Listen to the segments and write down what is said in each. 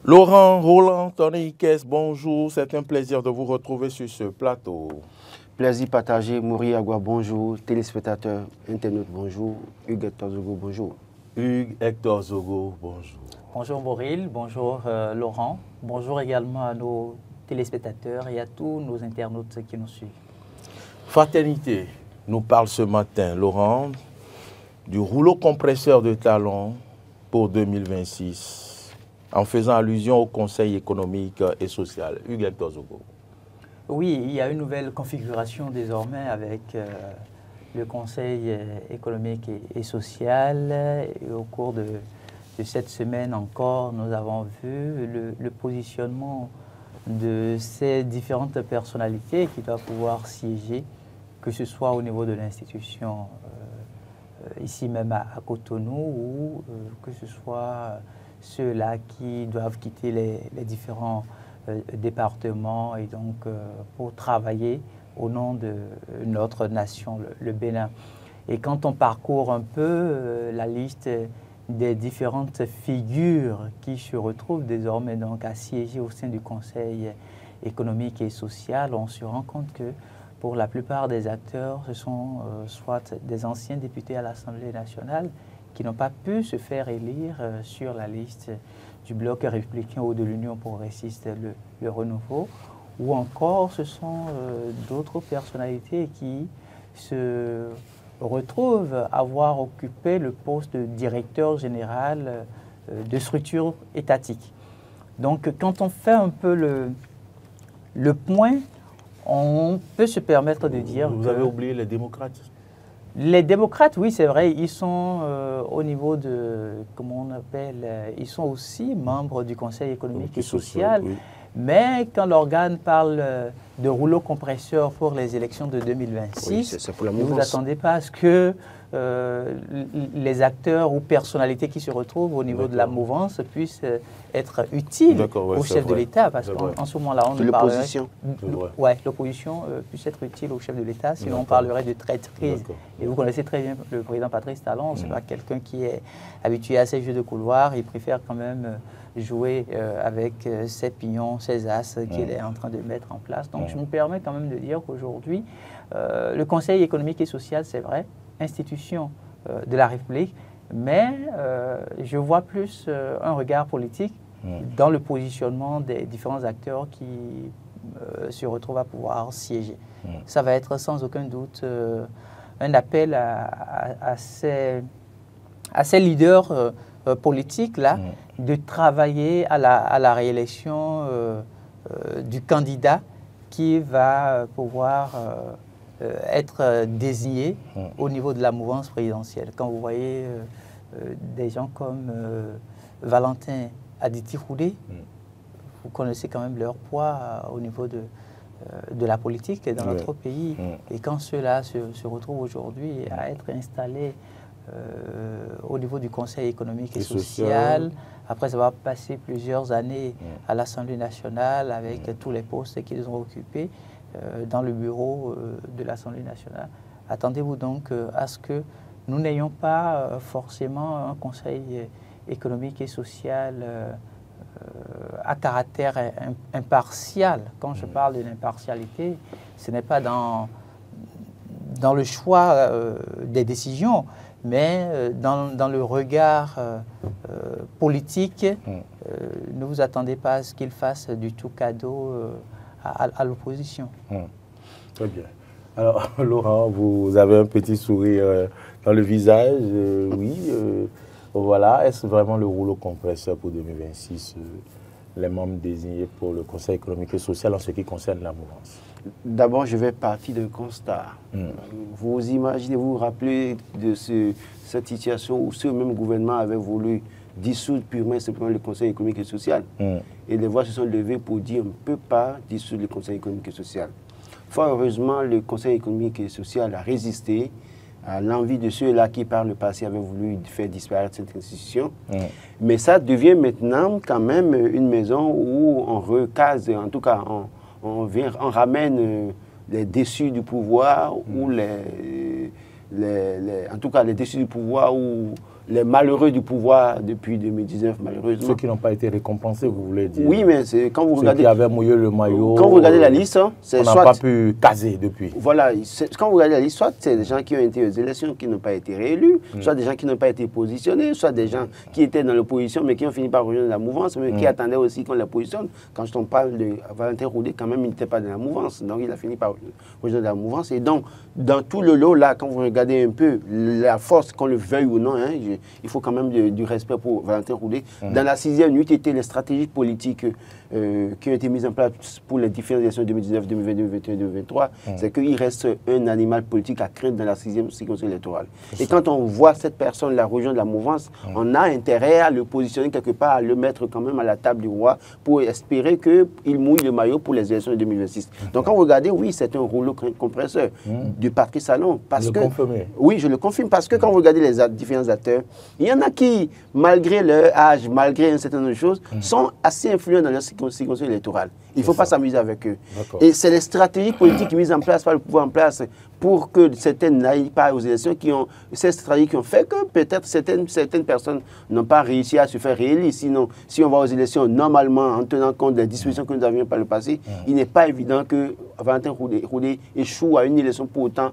Laurent, Roland, Tony Hickes, bonjour. C'est un plaisir de vous retrouver sur ce plateau. Plaisir partagé. Mouri Agua, bonjour. Téléspectateurs, internautes, bonjour. Hugues Hector Zogo, bonjour. Hugues Hector Zogo, bonjour. Bonjour Moril, bonjour Laurent. Bonjour également à nos téléspectateurs et à tous nos internautes qui nous suivent. Fraternité nous parle ce matin, Laurent, du rouleau compresseur de talons pour 2026, en faisant allusion au Conseil économique et social. Hugues Hector Zogo. Oui, il y a une nouvelle configuration désormais avec le Conseil économique et social. Et au cours de cette semaine encore, nous avons vu le positionnement de ces différentes personnalités qui doivent pouvoir siéger, que ce soit au niveau de l'institution ici même à Cotonou ou que ce soit ceux-là qui doivent quitter les différents départements et donc pour travailler au nom de notre nation, le Bénin. Et quand on parcourt un peu la liste des différentes figures qui se retrouvent désormais donc à siéger au sein du Conseil économique et social, on se rend compte que pour la plupart des acteurs, ce sont soit des anciens députés à l'Assemblée nationale qui n'ont pas pu se faire élire sur la liste du bloc républicain ou de l'Union progressiste, le renouveau, ou encore ce sont d'autres personnalités qui se retrouvent avoir occupé le poste de directeur général de structure étatique. Donc quand on fait un peu le point, on peut se permettre de dire Vous avez oublié les démocrates. Les démocrates, oui, c'est vrai, ils sont au niveau de, comment on appelle, ils sont aussi membres du Conseil économique et social, oui. Mais quand l'organe parle de rouleau compresseur pour les élections de 2026, Oui, c'est pour la ne vous mouvance. attendez pas à ce que les acteurs ou personnalités qui se retrouvent au niveau de la mouvance puissent être utiles ouais, au chef de l'État, parce qu'en ce moment-là, on nous parlerait... L'opposition. Oui, l'opposition puisse être utile au chef de l'État, sinon on parlerait de traîtrise. Et vous connaissez très bien le président Patrice Talon, c'est pas quelqu'un qui est habitué à ces jeux de couloir, il préfère quand même jouer avec ses pions, ses as qu'il est en train de mettre en place. Donc je me permets quand même de dire qu'aujourd'hui, le Conseil économique et social, c'est vrai, institution de la République, mais je vois plus un regard politique dans le positionnement des différents acteurs qui se retrouvent à pouvoir siéger. Ça va être sans aucun doute un appel à ces leaders politiques-là de travailler à la réélection du candidat qui va pouvoir être désigné au niveau de la mouvance présidentielle. Quand vous voyez des gens comme Valentin Aditi-Roudé, vous connaissez quand même leur poids au niveau de la politique dans notre pays. Et quand ceux-là se retrouvent aujourd'hui à être installés au niveau du Conseil économique et social, après avoir passé plusieurs années à l'Assemblée nationale avec tous les postes qu'ils ont occupés dans le bureau de l'Assemblée nationale. Attendez-vous donc à ce que nous n'ayons pas forcément un Conseil économique et social à caractère impartial. Quand je parle de l'impartialité, ce n'est pas dans le choix des décisions, mais dans le regard politique, ne vous attendez pas à ce qu'il fasse du tout cadeau à l'opposition. Très bien. Alors, Laurent, vous avez un petit sourire dans le visage. Oui, voilà. Est-ce vraiment le rouleau compresseur pour 2026, les membres désignés pour le Conseil économique et social en ce qui concerne la mouvance? D'abord, je vais partir d'un constat. Vous imaginez, vous vous rappelez de cette situation où ce même gouvernement avait voulu dissoudre purement et simplement le Conseil économique et social. Et les voix se sont levées pour dire on ne peut pas dissoudre le Conseil économique et social. Fort heureusement, le Conseil économique et social a résisté à l'envie de ceux-là qui, par le passé, avaient voulu faire disparaître cette institution. Mais ça devient maintenant quand même une maison où on recase, en tout cas, on ramène les déçus du pouvoir ou en tout cas les déçus du pouvoir ou les malheureux du pouvoir depuis 2019, malheureusement. Ceux qui n'ont pas été récompensés, vous voulez dire? Oui, mais c'est quand vous regardez... Ceux qui avaient mouillé le maillot... Quand vous regardez la liste, c'est on n'a pas pu caser depuis. Voilà, quand vous regardez la liste, soit c'est des gens qui ont été aux élections, qui n'ont pas été réélus, soit des gens qui n'ont pas été positionnés, soit des gens qui étaient dans l'opposition, mais qui ont fini par rejoindre la mouvance, mais qui attendaient aussi qu'on les positionne. Quand on parle de Valentin Roudet, quand même, il n'était pas dans la mouvance. Donc, il a fini par rejoindre la mouvance. Et donc, dans tout le lot, là, quand vous regardez un peu la force, qu'on le veuille ou non, hein, il faut quand même du respect pour Valentin Roudet. Dans la 6e nuit, étaient les stratégies politiques qui ont été mises en place pour les différentes élections 2019, 2020, 2021, 2023. C'est qu'il reste un animal politique à craindre dans la 6e circonscription électorale. Et quand on voit cette personne-là rejoindre la mouvance, on a intérêt à le positionner quelque part, à le mettre quand même à la table du roi pour espérer qu'il mouille le maillot pour les élections de 2026. Donc quand vous regardez, oui, c'est un rouleau compresseur de Patrice Talon. Parce que, oui, je le confirme, parce que quand vous regardez les différents acteurs, il y en a qui, malgré leur âge, malgré un certain nombre de choses, sont assez influents dans leur circonscription électorale. Il ne faut pas s'amuser avec eux. Et c'est les stratégies politiques mises en place par le pouvoir en place pour que certaines n'aillent pas aux élections, ces stratégies qui ont fait que peut-être certaines personnes n'ont pas réussi à se faire réélire. Sinon, si on va aux élections normalement en tenant compte des dispositions que nous avions par le passé, il n'est pas évident que Valentin Roudet échoue à une élection pour autant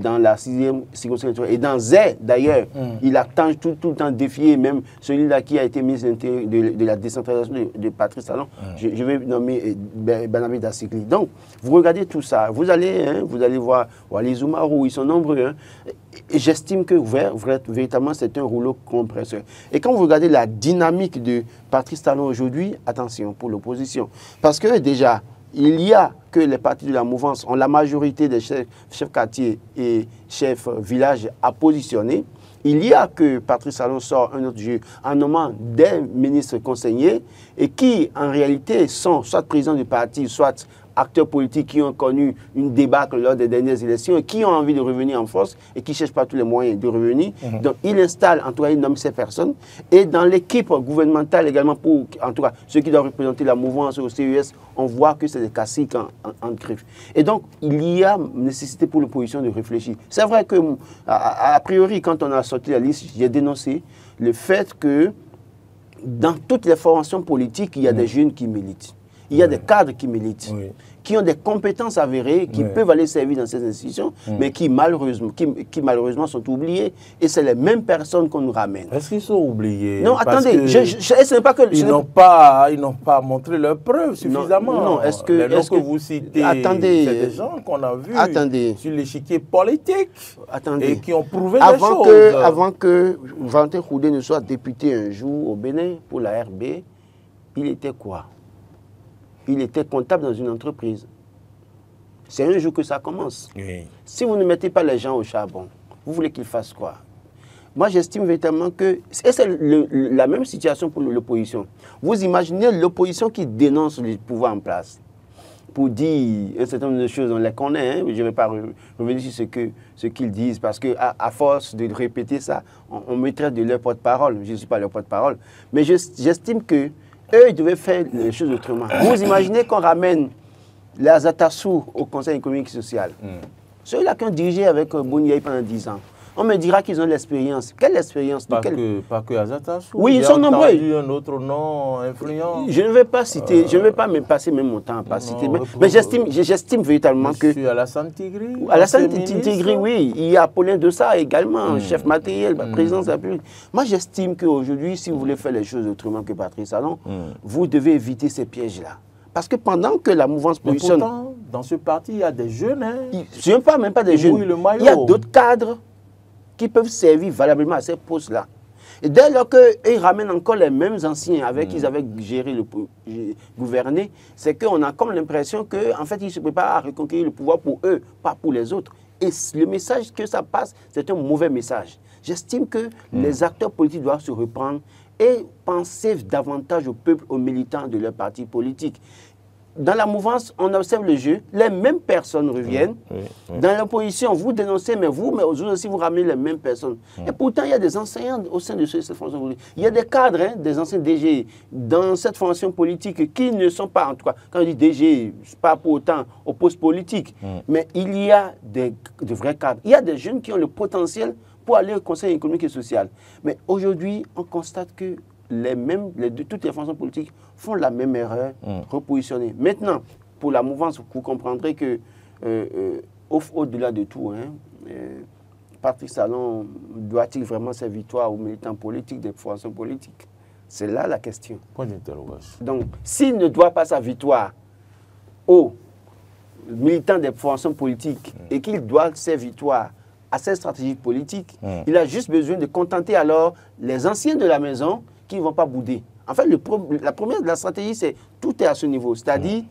dans la 6e circonscription. Et dans Z, d'ailleurs, il a tout le temps défié même celui-là qui a été ministre de la décentralisation de Patrice Talon. Je vais nommer Barnabé Dassikli. Donc, vous regardez tout ça, vous allez voir les Oumarou, ils sont nombreux. Hein, et j'estime que véritablement, c'est un rouleau compresseur. Et quand vous regardez la dynamique de Patrice Talon aujourd'hui, attention pour l'opposition. Parce que déjà, il y a que les partis de la mouvance ont la majorité des chefs quartiers et chefs villages à positionner. Il y a que Patrice Talon sort un autre jeu en nommant des ministres conseillers et qui, en réalité, sont soit présidents du parti, soit acteurs politiques qui ont connu une débâcle lors des dernières élections et qui ont envie de revenir en force et qui ne cherchent pas tous les moyens de revenir. Donc, il installe, en tout cas, il nomme ces personnes. Et dans l'équipe gouvernementale également, pour, en tout cas, ceux qui doivent représenter la mouvance au CES, on voit que c'est des caciques en griffe. Et donc, il y a nécessité pour l'opposition de réfléchir. C'est vrai que, a priori, quand on a sorti la liste, j'ai dénoncé le fait que dans toutes les formations politiques, il y a des jeunes qui militent. Il y a des cadres qui militent, qui ont des compétences avérées, qui peuvent aller servir dans ces institutions, mais qui malheureusement sont oubliés. Et c'est les mêmes personnes qu'on nous ramène. Est-ce qu'ils sont oubliés? Non, attendez, ce n'est pas que... Ils n'ont pas montré leurs preuves suffisamment. Non, est-ce que vous citez, attendez, c'est des gens qu'on a vus sur l'échiquier politique et qui ont prouvé des choses. Avant que Valentin Roudet ne soit député un jour au Bénin pour la RB, il était quoi? Il était comptable dans une entreprise. C'est un jour que ça commence. Si vous ne mettez pas les gens au charbon, vous voulez qu'ils fassent quoi? Moi, j'estime véritablement que... Et c'est la même situation pour l'opposition. Vous imaginez l'opposition qui dénonce le pouvoir en place pour dire un certain nombre de choses, on les connaît, hein? Je ne vais pas revenir sur ce qu'ils disent, parce qu'à force de répéter ça, on mettrait de leur porte-parole. Je ne suis pas leur porte-parole. Mais j'estime que eux, ils devaient faire les choses autrement. Vous imaginez qu'on ramène les Azatassou au Conseil économique et social. Ceux-là qui ont dirigé avec Bouniaï pendant 10 ans. On me dira qu'ils ont l'expérience. Quelle expérience? Pas que Azatassou. Oui, ils sont nombreux. Il y a un autre nom influent. Je ne vais pas citer, je ne vais pas me passer même mon temps à pas citer. Mais j'estime véritablement que... Monsieur Alassane Tigri. Alassane Tigri, oui. Il y a Paulin Dossa également, chef matériel, président de la République. Moi, j'estime qu'aujourd'hui, si vous voulez faire les choses autrement que Patrice Talon, vous devez éviter ces pièges-là. Parce que pendant que la mouvance positionne... Pourtant, dans ce parti, il y a des jeunes. Hein, je ne parle même pas des jeunes. Il y a d'autres cadres qui peuvent servir valablement à ces postes-là. Et dès lors qu'ils ramènent encore les mêmes anciens avec qui ils avaient gouverné, c'est qu'on a comme l'impression qu'en fait, ils se préparent à reconquérir le pouvoir pour eux, pas pour les autres. Et le message que ça passe, c'est un mauvais message. J'estime que les acteurs politiques doivent se reprendre et penser davantage au peuple, aux militants de leur parti politique. Dans la mouvance, on observe le jeu, les mêmes personnes reviennent. Dans l'opposition, vous dénoncez, mais vous aussi, vous ramenez les mêmes personnes. Et pourtant, il y a des enseignants au sein de cette formation politique. Il y a des cadres, hein, des anciens DG, dans cette formation politique qui ne sont pas, en tout cas, quand je dis DG, pas pour autant au poste politique, mais il y a de vrais cadres. Il y a des jeunes qui ont le potentiel pour aller au Conseil économique et social. Mais aujourd'hui, on constate que toutes les formations politiques font la même erreur, repositionner. Maintenant, pour la mouvance, vous comprendrez que au-delà de tout, Patrice Talon doit-il vraiment ses victoires aux militants politiques des formations politiques? C'est là la question. Point d'interrogation. Donc, s'il ne doit pas sa victoire aux militants des formations politiques et qu'il doit ses victoires à ses stratégies politiques, il a juste besoin de contenter alors les anciens de la maison qui ne vont pas bouder. En fait, la première de la stratégie, c'est tout est à ce niveau. C'est-à-dire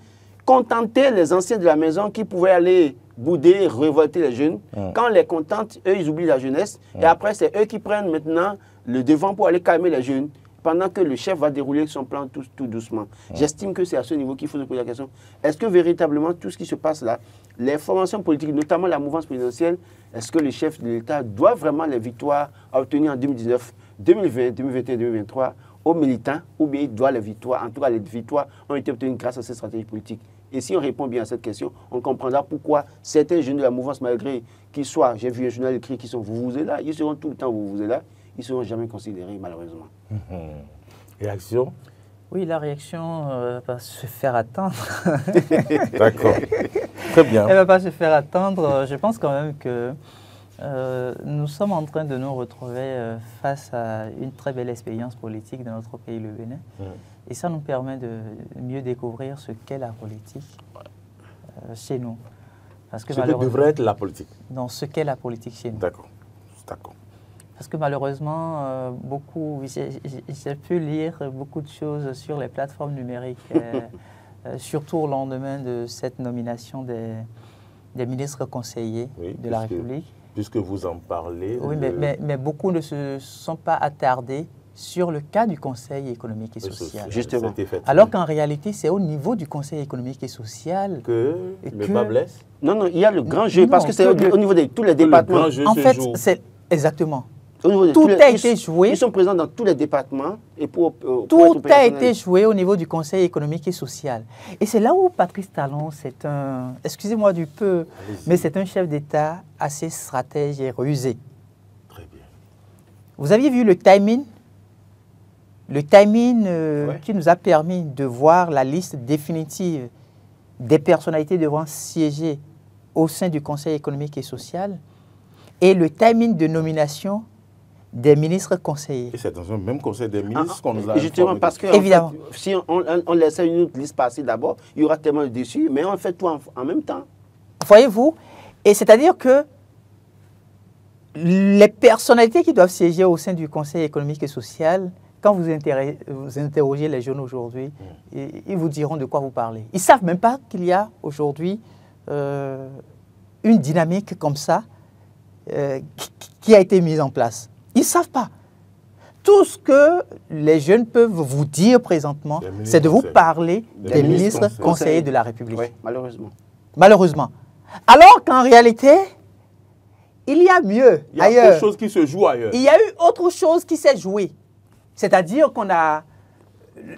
contenter les anciens de la maison qui pouvaient aller bouder, révolter les jeunes. Quand on les contente, eux, ils oublient la jeunesse. Et après, c'est eux qui prennent maintenant le devant pour aller calmer les jeunes, pendant que le chef va dérouler son plan tout doucement. J'estime que c'est à ce niveau qu'il faut se poser la question. Est-ce que véritablement tout ce qui se passe là, les formations politiques, notamment la mouvance présidentielle, est-ce que le chef de l'État doit vraiment les victoires à obtenir en 2019, 2020, 2021, 2023 aux militants, ou bien il doit les victoires, en tout cas les victoires ont été obtenues grâce à ces stratégies politiques? Et si on répond bien à cette question, on comprendra pourquoi certains jeunes de la mouvance, malgré qu'ils soient, j'ai vu un journal écrit qui sont vous là, ils seront tout le temps vous là, ils ne seront jamais considérés malheureusement. Réaction? Oui, la réaction va se faire attendre. D'accord. Très bien. Elle ne va pas se faire attendre. Je pense quand même que nous sommes en train de nous retrouver face à une très belle expérience politique de notre pays, le Bénin. Et ça nous permet de mieux découvrir ce qu'est la politique chez nous. Parce que ce que devrait être la politique. Non, ce qu'est la politique chez nous. D'accord. D'accord. Parce que malheureusement, j'ai pu lire beaucoup de choses sur les plateformes numériques, surtout au lendemain de cette nomination des ministres conseillers de la République. Puisque vous en parlez. Oui, mais beaucoup ne se sont pas attardés sur le cas du Conseil économique et social. Justement. Alors qu'en réalité, c'est au niveau du Conseil économique et social que le bas blesse. Non, non, il y a le grand jeu, parce que c'est au niveau de tous les départements. En fait, c'est exactement. Tout a été joué. Ils sont présents dans tous les départements. Et tout a été joué au niveau du Conseil économique et social. Et c'est là où Patrice Talon, c'est un, excusez-moi du peu, mais c'est un chef d'État assez stratège et rusé. Très bien. Vous aviez vu le timing? Le timing qui nous a permis de voir la liste définitive des personnalités devant siéger au sein du Conseil économique et social et le timing de nomination des ministres conseillers. Et c'est dans un même conseil des ministres qu'on nous a justement, informé. parce que évidemment, en fait, si on laissait une autre liste passer d'abord, il y aura tellement de déçus, mais on fait tout en même temps. Voyez-vous? Et c'est-à-dire que les personnalités qui doivent siéger au sein du Conseil économique et social, quand vous interrogez les jeunes aujourd'hui, ils vous diront de quoi vous parlez. Ils ne savent même pas qu'il y a aujourd'hui une dynamique comme ça qui a été mise en place. Ils ne savent pas. Tout ce que les jeunes peuvent vous dire présentement, c'est de vous parler des ministres conseillers de la République. Oui, malheureusement. Malheureusement. Alors qu'en réalité, il y a mieux ailleurs. Il y a autre chose qui se joue ailleurs. Il y a eu autre chose qui s'est jouée. C'est-à-dire qu'on a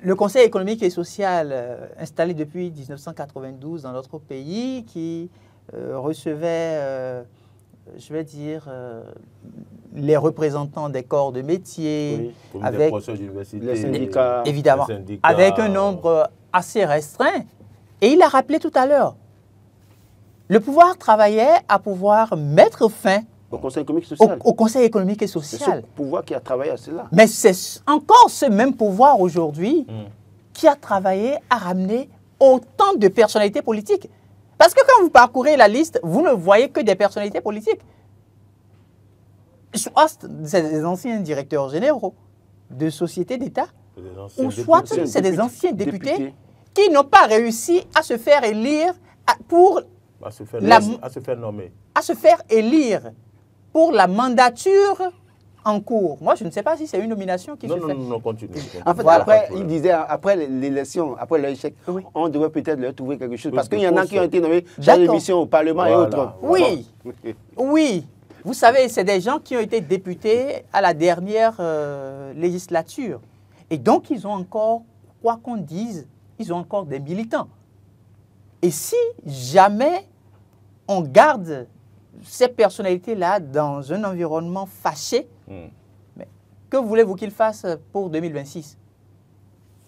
le Conseil économique et social installé depuis 1992 dans notre pays qui recevait, je vais dire, les représentants des corps de métier, oui, avec les syndicats, évidemment, avec un nombre assez restreint. Et il a rappelé tout à l'heure, le pouvoir travaillait à pouvoir mettre fin au Conseil économique et social. Au Conseil économique et social. C'est ce pouvoir qui a travaillé à cela. Mais c'est encore ce même pouvoir aujourd'hui qui a travaillé à ramener autant de personnalités politiques. Parce que quand vous parcourez la liste, vous ne voyez que des personnalités politiques. Soit c'est des anciens directeurs généraux de sociétés d'État, ou soit c'est des anciens députés qui n'ont pas réussi à se faire élire à se faire nommer. À se faire élire pour la mandature en cours. Moi, je ne sais pas si c'est une nomination qui se fait. Non, continue. En fait, voilà. Après, il disait, après l'élection, après l'échec, on devrait peut-être leur trouver quelque chose. Parce qu'il y en a qui ont été nommés chargés de mission au Parlement et autres. Oui, oui. Vous savez, c'est des gens qui ont été députés à la dernière législature. Et donc, ils ont encore, quoi qu'on dise, ils ont encore des militants. Et si jamais on garde ces personnalités-là dans un environnement fâché, mais que voulez-vous qu'ils fassent pour 2026?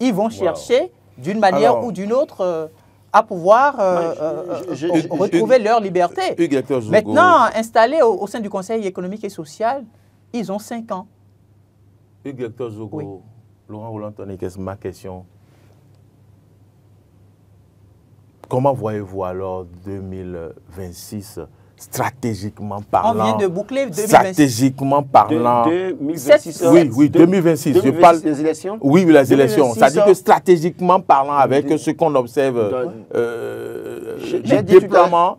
Ils vont chercher d'une manière ou d'une autre à pouvoir retrouver leur liberté. Maintenant, installés au sein du Conseil économique et social, ils ont 5 ans. Hugues Hector Zogo, oui. Laurent Roland-Tony, ma question. Comment voyez-vous alors 2026 stratégiquement parlant? On vient de boucler 2026. Stratégiquement parlant. 2026. Oui, 2026. Je parle des élections. Oui, les élections. C'est-à-dire que stratégiquement parlant, avec ce qu'on observe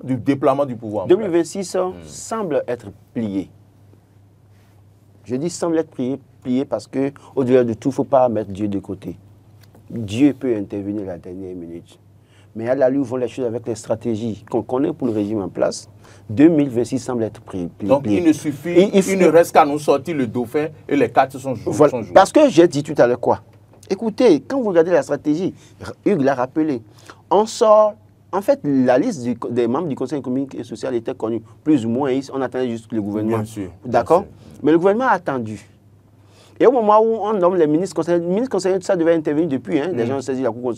du déploiement du pouvoir. 2026 semble être plié. Je dis semble être plié parce qu'au-delà de tout, il ne faut pas mettre Dieu de côté. Dieu peut intervenir à la dernière minute. Mais à la lutte, vont les choses avec les stratégies qu'on connaît pour le régime en place. 2026 semble être plié. Donc il ne suffit, il ne reste qu'à nous sortir le dauphin et les cartes sont jouées. Voilà. Parce que j'ai dit tout à l'heure quoi? Écoutez, quand vous regardez la stratégie, Hugues l'a rappelé, on sort. En fait, la liste des membres du Conseil économique et social était connue, plus ou moins. On attendait juste le gouvernement. Bien sûr. D'accord? Mais le gouvernement a attendu. Et au moment où on nomme les ministres conseillers, ça devait intervenir depuis. Hein. Les gens ont saisi la Cour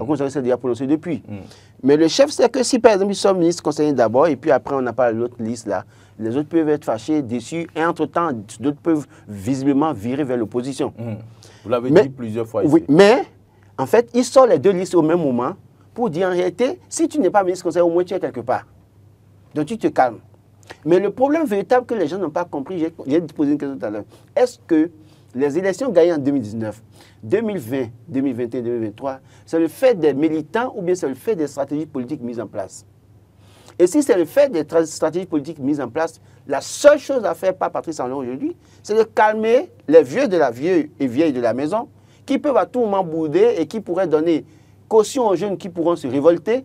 conseillère s'est déjà prononcée depuis. Mais le chef, c'est que si par exemple ils sont ministres conseillers d'abord, et puis après on n'a pas l'autre liste là, les autres peuvent être fâchés, déçus, et entre-temps, d'autres peuvent visiblement virer vers l'opposition. Vous l'avez dit plusieurs fois ici. Oui, mais en fait, ils sortent les deux listes au même moment pour dire en réalité, si tu n'es pas ministre conseiller, au moins tu es quelque part. Donc tu te calmes. Mais le problème véritable que les gens n'ont pas compris, j'ai posé une question tout à l'heure, est-ce que les élections gagnées en 2019, 2020, 2021, 2023, c'est le fait des militants ou bien c'est le fait des stratégies politiques mises en place? Et si c'est le fait des stratégies politiques mises en place, la seule chose à faire par Patrice Talon aujourd'hui, c'est de calmer les vieux de la vieille et vieilles de la maison qui peuvent à tout moment bouder et qui pourraient donner caution aux jeunes qui pourront se révolter.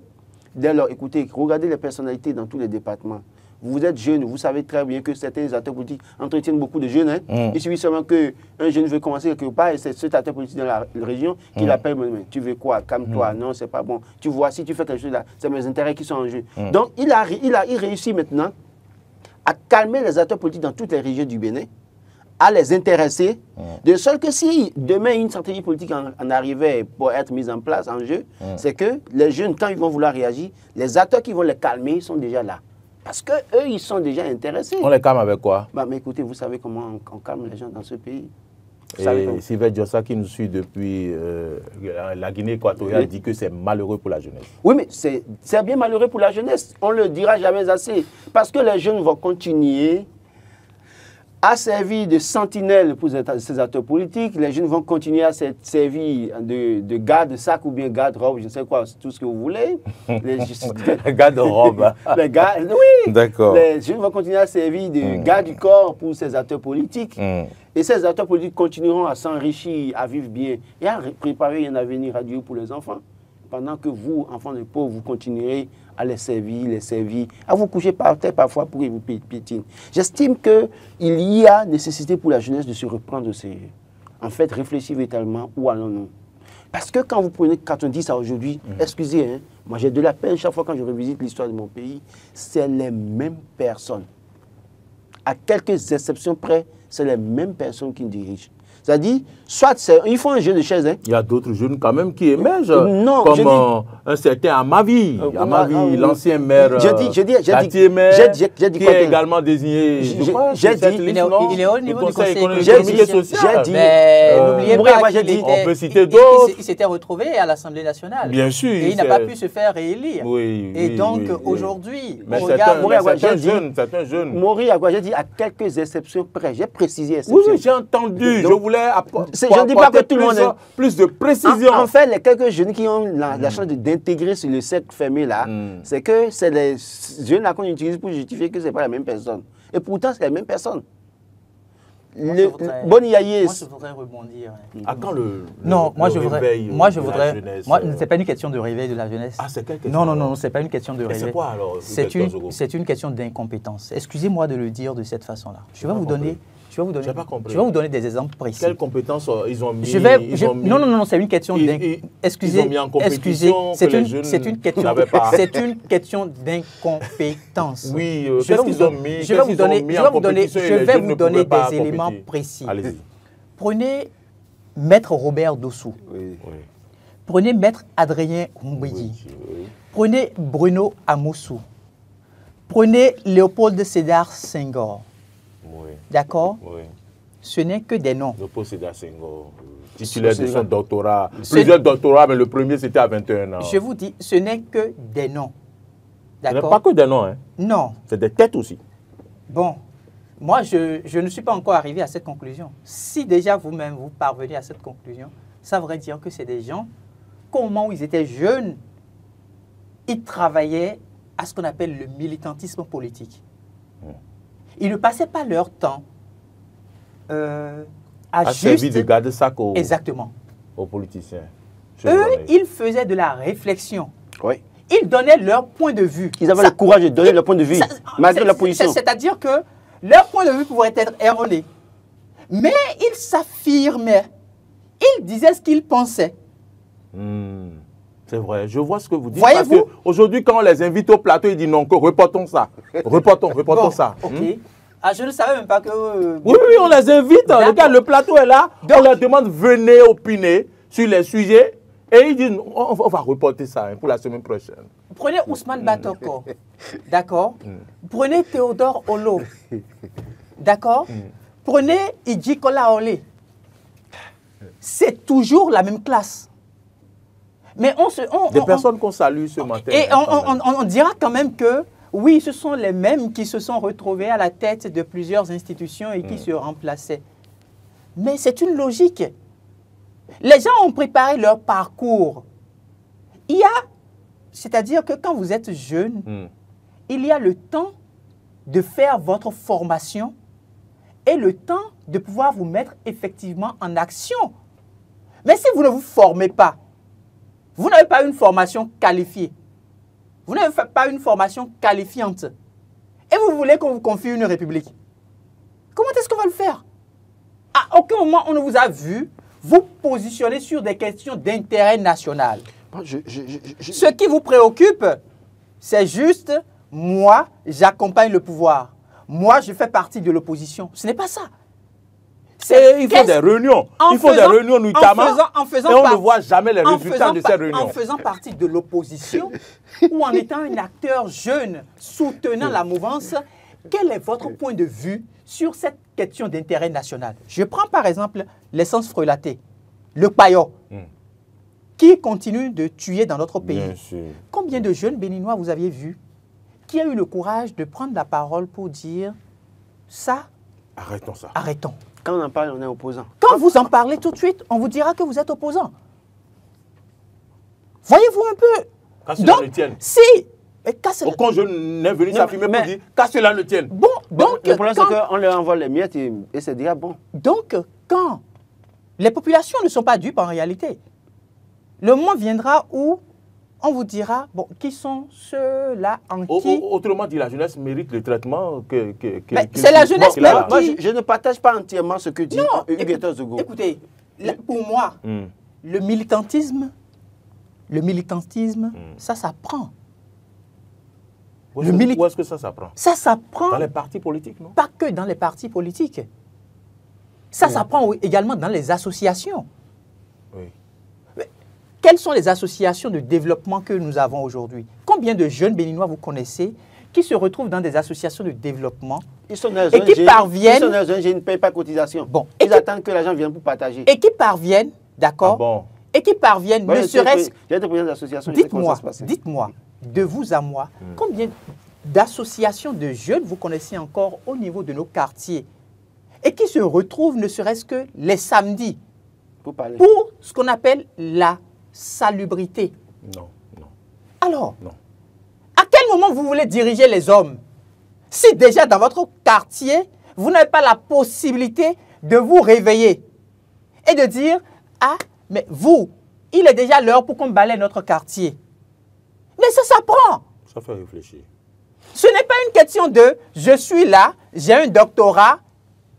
Dès lors, écoutez, regardez les personnalités dans tous les départements. Vous êtes jeune, vous savez très bien que certains acteurs politiques entretiennent beaucoup de jeunes. Hein. Il suffit seulement qu'un jeune veut commencer quelque part et c'est cet acteur politique dans la région qui l'appelle. Tu veux quoi? Calme-toi. Non, c'est pas bon. Tu vois, si tu fais quelque chose là, c'est mes intérêts qui sont en jeu. Donc, il réussit maintenant à calmer les acteurs politiques dans toutes les régions du Bénin, à les intéresser, de sorte que si demain une stratégie politique en arrivait pour être mise en place, en jeu, c'est que les jeunes, quand ils vont vouloir réagir, les acteurs qui vont les calmer sont déjà là. Parce qu'eux, ils sont déjà intéressés. On les calme avec quoi? Mais écoutez, vous savez comment on calme les gens dans ce pays. Et Sylvain Diossa, qui nous suit depuis la Guinée équatoriale, dit que c'est malheureux pour la jeunesse. Oui, mais c'est bien malheureux pour la jeunesse. On ne le dira jamais assez. Parce que les jeunes vont continuer à servir de sentinelle pour ces acteurs politiques. Les jeunes vont continuer à servir de garde-sac ou bien garde-robe, je ne sais quoi, tout ce que vous voulez. Garde-robe. Oui. D'accord. Les jeunes vont continuer à servir de garde du corps pour ces acteurs politiques. Et ces acteurs politiques continueront à s'enrichir, à vivre bien et à préparer un avenir radieux pour les enfants. Pendant que vous, enfants de pauvres, vous continuerez à les servir, à vous coucher par terre parfois pour qu'ils vous piétinent. J'estime qu'il y a nécessité pour la jeunesse de se reprendre au sérieux. En fait, réfléchir véritablement où allons-nous. Parce que quand on dit ça aujourd'hui, excusez, hein, moi j'ai de la peine chaque fois quand je revisite l'histoire de mon pays, c'est les mêmes personnes. À quelques exceptions près, c'est les mêmes personnes qui dirigent. C'est-à-dire, soit ils font un jeu de chaises. Hein. Il y a d'autres jeunes quand même qui émergent, comme un certain Amavi, l'ancien maire, qui est également désigné. Il est au niveau du Conseil économique et social. N'oubliez pas on peut citer d'autres. Il s'était retrouvé à l'Assemblée nationale. Bien sûr. Et il n'a pas pu se faire réélire. Et donc, aujourd'hui, on regarde... C'est un jeune. Maury Agua, j'ai dit à quelques exceptions près. J'ai précisé exceptions. Oui, j'ai entendu. Je voulais je ne dis pas que tout le monde plus de précision. En fait, les quelques jeunes qui ont la chance d'intégrer sur le cercle fermé là, c'est que c'est les jeunes là qu'on utilise pour justifier que ce n'est pas la même personne. Et pourtant, c'est la même personne. Moi, je voudrais rebondir. Moi, je voudrais. Moi, ce n'est pas une question de réveil de la jeunesse. Ah, c'est quelle question? Non, ce n'est pas une question de réveil. C'est quoi alors? C'est une question d'incompétence. Excusez-moi de le dire de cette façon-là. Je vais vous donner Je vais vous donner, J'ai pas compris. je vais vous donner des exemples précis. Quelles compétences ils ont mis, Non, c'est une question excusez, c'est une question d'incompétence. Oui, qu'est-ce qu'ils ont mis? Je vais vous donner des éléments précis. Allez-y. Prenez Maître Robert Dossou. Oui. Prenez Maître Adrien Mbouidi. Oui. Prenez Bruno Amoussou. Prenez Léopold Sédar Senghor. Oui. D'accord? Oui. Ce n'est que des noms. Léopold Sédar Senghor, titulaire de son doctorat. Plusieurs doctorats, mais le premier c'était à 21 ans. Je vous dis, ce n'est que des noms. Ce n'est pas que des noms, hein? Non. C'est des têtes aussi. Bon, moi, je ne suis pas encore arrivé à cette conclusion. Si déjà vous-même, vous parvenez à cette conclusion, ça voudrait dire que c'est des gens qu'au moment où ils étaient jeunes, ils travaillaient à ce qu'on appelle le militantisme politique. Ils ne passaient pas leur temps à servir de garde-sac aux politiciens. Eux, ils faisaient de la réflexion. Oui. Ils donnaient leur point de vue. Ils avaient le courage de donner leur point de vue, malgré la position. C'est-à-dire que leur point de vue pourrait être erroné. Mais ils s'affirmaient. Ils disaient ce qu'ils pensaient. C'est vrai, je vois ce que vous dites. Voyez-vous? Aujourd'hui, quand on les invite au plateau, ils disent non, reportons ça. Reportons ça. Ok. Ah, je ne savais même pas que... Oui, on les invite. Regarde, le plateau est là. Donc, on leur demande, venez opiner sur les sujets. Et ils disent, on va reporter ça pour la semaine prochaine. Prenez Ousmane Batoko. D'accord? Prenez Théodore Olo. D'accord? Prenez Idji Kolaole. C'est toujours la même classe. Mais des personnes qu'on salue ce matin. Et on dira quand même que, oui, ce sont les mêmes qui se sont retrouvés à la tête de plusieurs institutions et qui se remplaçaient. Mais c'est une logique. Les gens ont préparé leur parcours. C'est-à-dire que quand vous êtes jeune, il y a le temps de faire votre formation et le temps de pouvoir vous mettre effectivement en action. Mais si vous ne vous formez pas, vous n'avez pas une formation qualifiée, vous n'avez pas une formation qualifiante, et vous voulez qu'on vous confie une république, comment est-ce qu'on va le faire? À aucun moment on ne vous a vu vous positionner sur des questions d'intérêt national. Ce qui vous préoccupe, c'est juste, moi, j'accompagne le pouvoir. Moi, je fais partie de l'opposition. Ce n'est pas ça. Il faut des réunions. Il faut des réunions notamment. Et on ne voit jamais les résultats de ces réunions. En faisant partie de l'opposition ou en étant un acteur jeune soutenant la mouvance, quel est votre point de vue sur cette question d'intérêt national? Je prends par exemple l'essence frelatée, le paillot, qui continue de tuer dans notre pays. Bien sûr. Combien de jeunes béninois vous aviez vu qui a eu le courage de prendre la parole pour dire ça? Arrêtons ça. Arrêtons. Quand on en parle, on est opposant. Quand vous en parlez tout de suite, on vous dira que vous êtes opposant. Voyez-vous un peu? Qu'à cela ne tienne. Si. Quand je n'ai venu s'affirmer pour dire qu'à cela ne tienne. Bon, donc... Le problème, c'est qu'on leur envoie les miettes et c'est déjà bon. Donc, quand les populations ne sont pas dupes en réalité, le moment viendra où on vous dira, bon, qui sont ceux-là en qui... Autrement dit, la jeunesse mérite le traitement que c'est la jeunesse même Moi, je ne partage pas entièrement ce que dit Hugues Zogo. Écoutez, pour moi, le militantisme, ça s'apprend. Où est-ce que ça s'apprend? Ça s'apprend... Dans les partis politiques, non? Pas que dans les partis politiques. Ça s'apprend également dans les associations. Oui. Quelles sont les associations de développement que nous avons aujourd'hui? Combien de jeunes béninois vous connaissez qui se retrouvent dans des associations de développement et qui parviennent... Ils sont dans un ils ne payent pas cotisation. Bon, ils attendent que l'argent vienne pour partager. Et qui parviennent, d'accord? Ah bon? Et qui parviennent, ne serait-ce... Dites-moi, de vous à moi, combien d'associations de jeunes vous connaissez encore au niveau de nos quartiers et qui se retrouvent ne serait-ce que les samedis pour ce qu'on appelle la salubrité? Non. Alors, à quel moment vous voulez diriger les hommes? Si déjà dans votre quartier, vous n'avez pas la possibilité de vous réveiller et de dire, ah, mais vous, il est déjà l'heure pour qu'on balaye notre quartier. Mais ça s'apprend. Ça fait réfléchir. Ce n'est pas une question de, je suis là, j'ai un doctorat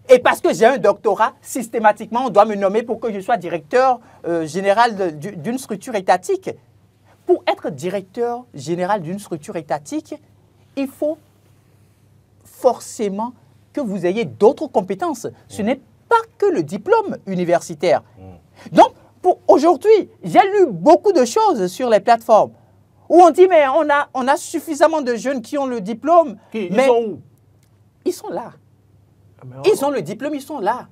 Et parce que j'ai un doctorat, systématiquement, on doit me nommer pour que je sois directeur général d'une structure étatique. Pour être directeur général d'une structure étatique, il faut forcément que vous ayez d'autres compétences. Ce n'est pas que le diplôme universitaire. Donc, aujourd'hui, j'ai lu beaucoup de choses sur les plateformes où on dit, mais on a suffisamment de jeunes qui ont le diplôme. Ils sont où? Ils sont là. Ils ont le diplôme, ils sont là.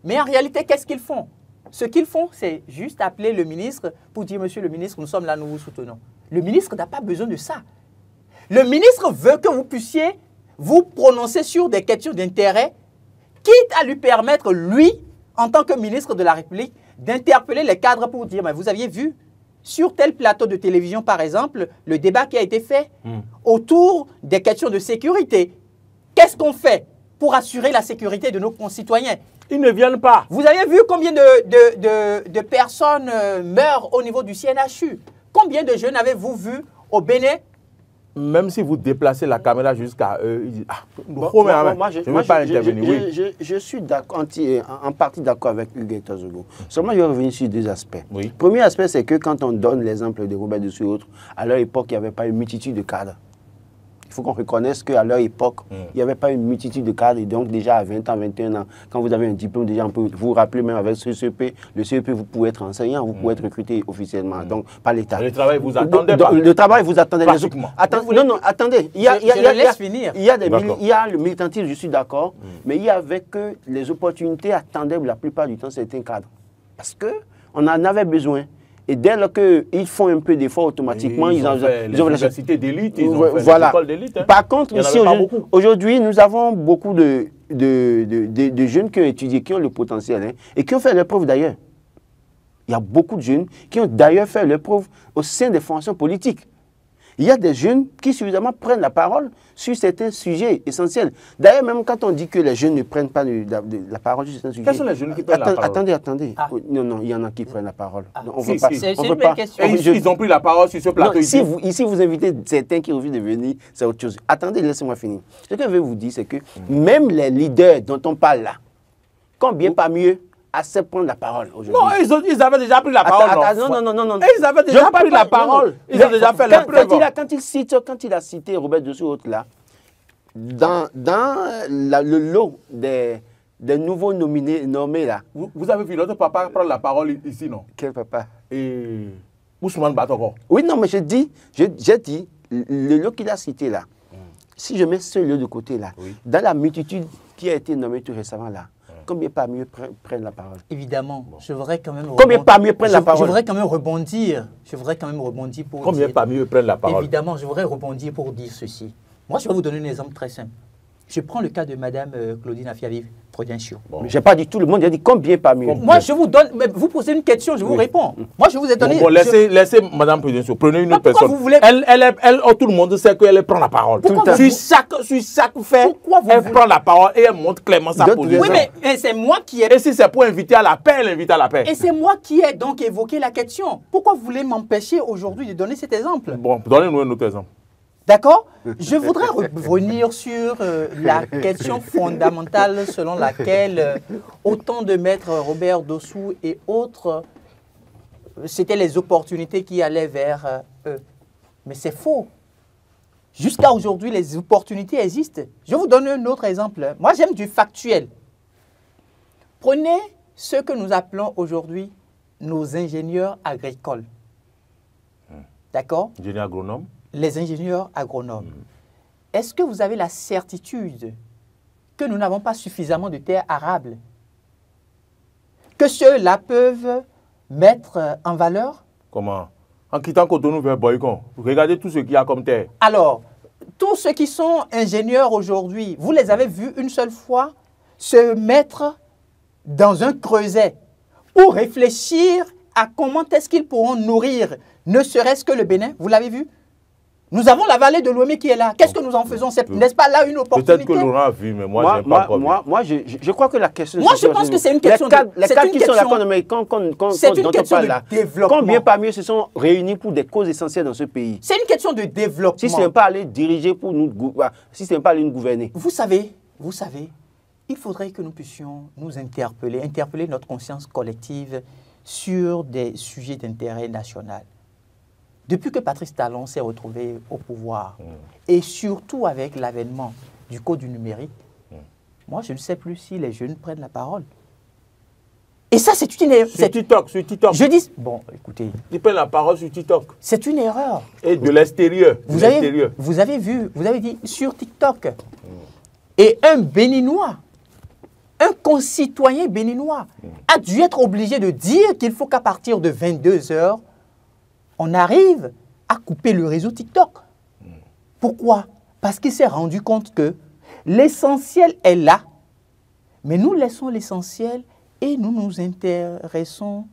Mais en réalité, qu'est-ce qu'ils font? Ce qu'ils font, c'est juste appeler le ministre pour dire, monsieur le ministre, nous sommes là, nous vous soutenons. Le ministre n'a pas besoin de ça. Le ministre veut que vous puissiez vous prononcer sur des questions d'intérêt, quitte à lui permettre, lui, en tant que ministre de la République, d'interpeller les cadres pour dire, mais vous aviez vu sur tel plateau de télévision, par exemple, le débat qui a été fait autour des questions de sécurité. Qu'est-ce qu'on fait pour assurer la sécurité de nos concitoyens? Ils ne viennent pas. Vous avez vu combien de personnes meurent au niveau du CNHU? Combien de jeunes avez-vous vu au Bénin? Même si vous déplacez la caméra jusqu'à eux, ils disent, je ne veux pas intervenir. Je suis en partie d'accord avec Hugues Tozogo. Seulement, je vais revenir sur deux aspects. Oui. Premier aspect, c'est que quand on donne l'exemple de Robert Dossou et autres, à leur époque, il n'y avait pas une multitude de cadres. Il faut qu'on reconnaisse qu'à leur époque, il n'y avait pas une multitude de cadres. Et donc, déjà à 20 ans, 21 ans, quand vous avez un diplôme, déjà, vous vous rappelez même avec ce CEP, le CEP, vous pouvez être enseignant, vous pouvez être recruté officiellement, donc par l'État. Le travail, vous attendez pas. Le travail, vous attendez. Non, attendez. Il y a le militantisme, je suis d'accord, mais il y avait que les opportunités attendaient la plupart du temps certains cadres. Parce qu'on en avait besoin. Et dès lors qu'ils font un peu d'efforts, automatiquement, ils ont les universités d'élite, ils ont fait les écoles d'élite. Hein. Par contre, ici, aujourd'hui, nous avons beaucoup de jeunes qui ont étudié, qui ont le potentiel, hein, et qui ont fait leurs preuves d'ailleurs. Il y a beaucoup de jeunes qui ont d'ailleurs fait leurs preuves au sein des formations politiques. Il y a des jeunes qui suffisamment prennent la parole sur certains sujets essentiels. D'ailleurs, même quand on dit que les jeunes ne prennent pas la parole sur certains sujets... Quels sont les jeunes qui prennent la parole? Attendez. Ah. Non, il y en a qui prennent la parole. C'est une belle question. Ils ont pris la parole sur ce plateau. Non, ici, vous invitez certains qui refusent de venir, c'est autre chose. Attendez, laissez-moi finir. Ce que je veux vous dire, c'est que même les leaders dont on parle là, combien pas mieux acceptent prendre la parole aujourd'hui? Non, ils avaient déjà pris la parole. Non. Ils avaient déjà pris la parole. Ils ont déjà fait la preuve. Quand il a cité Robert Dossou autre là, dans le lot des nouveaux nommés là. Vous avez vu notre papa prendre la parole ici, non? Quel papa? Ousmane Batoko. Oui, non, mais j'ai dit, le lot qu'il a cité là, si je mets ce lot de côté là, dans la multitude qui a été nommée tout récemment là, combien pas mieux prennent la parole? Évidemment, je voudrais quand même combien pas mieux prennent la parole? Je voudrais quand même rebondir. Pour combien pas mieux prennent la parole? Évidemment, je voudrais rebondir pour dire ceci. Moi, je vais vous donner un exemple très simple. Je prends le cas de Mme Claudine Afiavi-Prudencio. Mais je n'ai pas dit tout le monde, j'ai dit combien pas mieux. Moi, je vous donne, mais vous posez une question, je vous réponds. Moi, je vous ai donné... Laissez Mme Prudencio, prenez une autre personne. Vous voulez... tout le monde sait qu'elle prend la parole. Sur chaque fait, elle prend la parole et elle montre clairement sa position. Oui, mais c'est moi qui ai... Et si c'est pour inviter à la paix, elle invite à la paix. Et c'est moi qui ai donc évoqué la question. Pourquoi vous voulez m'empêcher aujourd'hui de donner cet exemple? Bon, donnez-nous un autre exemple. D'accord? Je voudrais revenir sur la question fondamentale selon laquelle autant de maîtres Robert Dossou et autres, c'était les opportunités qui allaient vers eux. Mais c'est faux. Jusqu'à aujourd'hui, les opportunités existent. Je vous donne un autre exemple. Moi, j'aime du factuel. Prenez ce que nous appelons aujourd'hui nos ingénieurs agricoles. D'accord? Ingénieurs agronomes? Les ingénieurs agronomes. Est-ce que vous avez la certitude que nous n'avons pas suffisamment de terres arables? Que ceux-là peuvent mettre en valeur? Comment? En quittant Cotonou vers Boycon, regardez tout ce qu'il y a comme terre. Alors, tous ceux qui sont ingénieurs aujourd'hui, vous les avez vus une seule fois se mettre dans un creuset pour réfléchir à comment est-ce qu'ils pourront nourrir, ne serait-ce que le Bénin? Vous l'avez vu? Nous avons la vallée de Lomé qui est là. Qu'est-ce que nous en faisons? N'est-ce pas là une opportunité? Peut-être que Laurent a vu, mais moi, je n'ai pas encore vu. Je crois que la question... Moi, je pense que c'est une question les cadres qui sont là, c'est une question de développement. Combien parmi eux se sont réunis pour des causes essentielles dans ce pays? C'est une question de développement. Si ce n'est pas aller diriger pour nous... Si ce n'est pas aller nous gouverner. Vous savez, il faudrait que nous puissions nous interpeller notre conscience collective sur des sujets d'intérêt national. Depuis que Patrice Talon s'est retrouvé au pouvoir, et surtout avec l'avènement du Code du numérique, moi, je ne sais plus si les jeunes prennent la parole. Et ça, c'est une erreur. Sur TikTok. Je dis, bon, écoutez. Ils prennent la parole sur TikTok. C'est une erreur. Et de l'extérieur. Vous avez dit sur TikTok. Et un Béninois, un concitoyen béninois, a dû être obligé de dire qu'il faut qu'à partir de 22 h, on arrive à couper le réseau TikTok. Pourquoi? Parce qu'il s'est rendu compte que l'essentiel est là, mais nous laissons l'essentiel et nous nous intéressons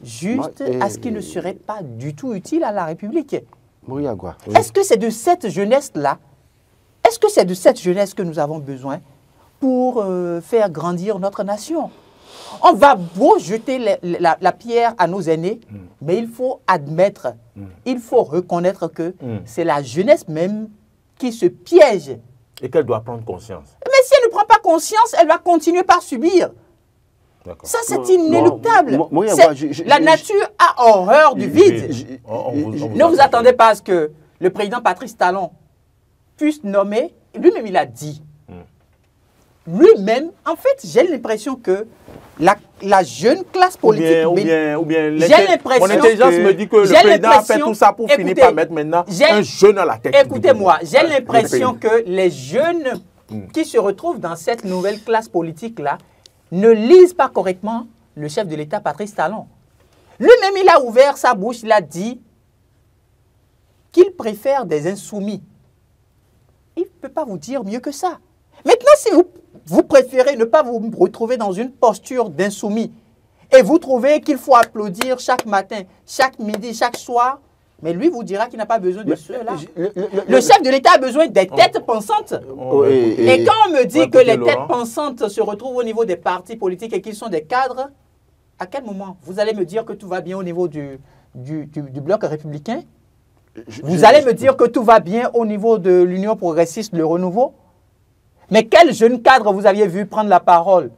juste à ce qui ne serait pas du tout utile à la République. Est-ce que c'est de cette jeunesse-là, est-ce que c'est de cette jeunesse que nous avons besoin pour faire grandir notre nation? On va beau jeter la pierre à nos aînés, mais il faut admettre, il faut reconnaître que c'est la jeunesse même qui se piège. Et qu'elle doit prendre conscience. Mais si elle ne prend pas conscience, elle va continuer par subir. Ça, c'est inéluctable. La nature a horreur du vide. Ne vous attendez pas à ce que le président Patrice Talon puisse nommer, lui-même il a dit. Lui-même, en fait, j'ai l'impression que la jeune classe politique... Ou bien mon intelligence me dit que le président a fait tout ça pour finir par mettre maintenant un jeune à la tête. Écoutez-moi, j'ai l'impression que les jeunes qui se retrouvent dans cette nouvelle classe politique-là ne lisent pas correctement le chef de l'État, Patrice Talon. Lui-même, il a ouvert sa bouche, il a dit qu'il préfère des insoumis. Il ne peut pas vous dire mieux que ça. Maintenant, si vous préférez ne pas vous retrouver dans une posture d'insoumis et vous trouvez qu'il faut applaudir chaque matin, chaque midi, chaque soir, mais lui vous dira qu'il n'a pas besoin de cela. Le chef de l'État a besoin des têtes pensantes. Et quand on me dit que les têtes pensantes se retrouvent au niveau des partis politiques et qu'ils sont des cadres, à quel moment vous allez me dire que tout va bien au niveau du bloc républicain? Vous allez me dire que tout va bien au niveau de l'Union progressiste, le renouveau? Mais quel jeune cadre vous aviez vu prendre la parole?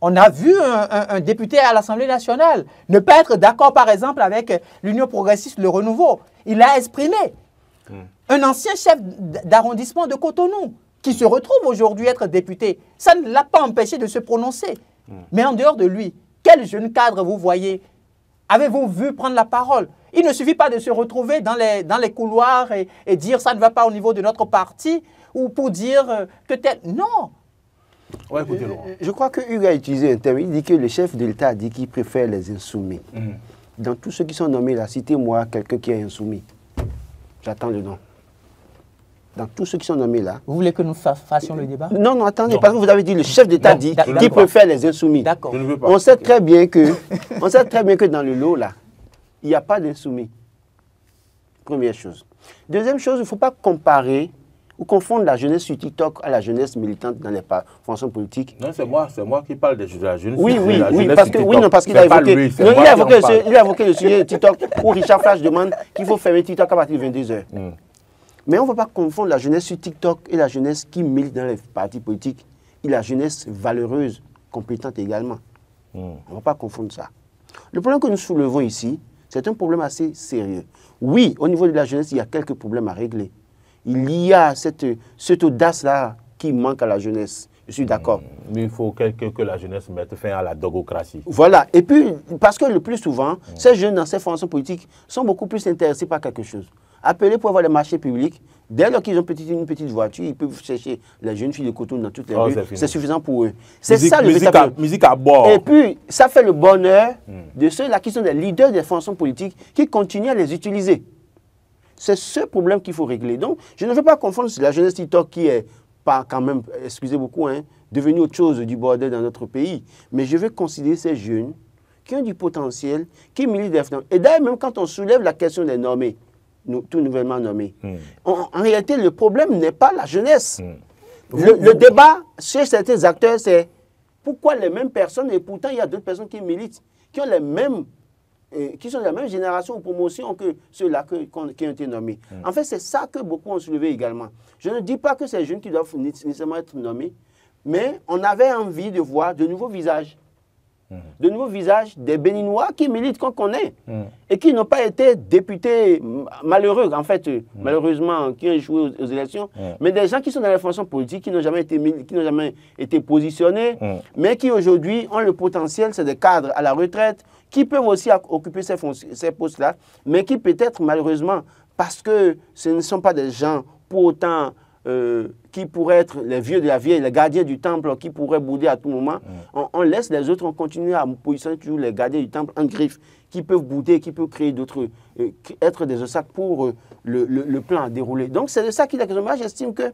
On a vu un député à l'Assemblée nationale ne pas être d'accord, par exemple, avec l'Union progressiste, le renouveau. Il a exprimé. Un ancien chef d'arrondissement de Cotonou qui se retrouve aujourd'hui être député. Ça ne l'a pas empêché de se prononcer. Mais en dehors de lui, quel jeune cadre vous voyez? Avez-vous vu prendre la parole? Il ne suffit pas de se retrouver dans les couloirs et dire ça ne va pas au niveau de notre parti ou pour dire que tel... Non. Ouais, écoutez, je crois que Hugues a utilisé un terme. Il dit que le chef de l'État a dit qu'il préfère les insoumis. Dans tous ceux qui sont nommés là, citez-moi quelqu'un qui est insoumis. J'attends le nom. Dans tous ceux qui sont nommés là. Vous voulez que nous fassions le débat? Non, non, attendez, parce que vous avez dit le chef d'État dit qu'il préfère les insoumis. D'accord. On sait très bien que dans le lot là, il n'y a pas d'insoumis. Première chose. Deuxième chose, il ne faut pas comparer ou confondre la jeunesse sur TikTok à la jeunesse militante dans les fonctions politiques. Non, c'est moi qui parle de la jeunesse. Oui, parce qu'il a évoqué le sujet de TikTok où Richard Flash demande qu'il faut fermer TikTok à partir de 22 h. Mais on ne va pas confondre la jeunesse sur TikTok et la jeunesse qui milite dans les partis politiques et la jeunesse valeureuse, compétente également. On ne va pas confondre ça. Le problème que nous soulevons ici, c'est un problème assez sérieux. Oui, au niveau de la jeunesse, il y a quelques problèmes à régler. Il y a cette audace-là qui manque à la jeunesse. Je suis d'accord. Mais il faut que la jeunesse mette fin à la dogocratie. Voilà. Et puis, parce que le plus souvent, ces jeunes dans ces formations politiques sont beaucoup plus intéressés par quelque chose. Appelés pour avoir les marchés publics, dès lors qu'ils ont une petite voiture, ils peuvent chercher les jeunes filles de Cotonou dans toutes les rues. C'est suffisant pour eux. C'est ça le véritable. Musique à bord. Et puis, ça fait le bonheur de ceux-là qui sont des leaders des formations politiques qui continuent à les utiliser. C'est ce problème qu'il faut régler. Donc, je ne veux pas confondre la jeunesse TikTok qui est pas quand même, excusez beaucoup, devenue autre chose du bordel dans notre pays. Mais je veux considérer ces jeunes qui ont du potentiel, qui militent des... Et d'ailleurs, même quand on soulève la question des nommés, tout nouvellement nommés, en réalité, le problème n'est pas la jeunesse. Le débat chez certains acteurs, c'est pourquoi les mêmes personnes, et pourtant il y a d'autres personnes qui militent, qui ont les mêmes... qui sont de la même génération ou promotion que ceux-là qui ont été nommés. En fait, c'est ça que beaucoup ont soulevé également. Je ne dis pas que ces jeunes qui doivent nécessairement être nommés, mais on avait envie de voir de nouveaux visages. De nouveaux visages des Béninois qui militent qu'on connaît et qui n'ont pas été députés malheureux, en fait, malheureusement, qui ont échoué aux élections, mais des gens qui sont dans les fonctions politiques, qui n'ont jamais été positionnés, mais qui aujourd'hui ont le potentiel, c'est des cadres à la retraite, qui peuvent aussi occuper ces postes-là, mais qui peut-être malheureusement, parce que ce ne sont pas des gens pour autant qui pourraient être les vieux de la vieille, les gardiens du temple qui pourraient bouder à tout moment. On laisse les autres, on continue à positionner toujours les gardiens du temple en griffe, qui peuvent bouder, qui peuvent créer d'autres, être des obstacles pour le plan à dérouler. Donc c'est de ça qu'il y a question. Moi j'estime que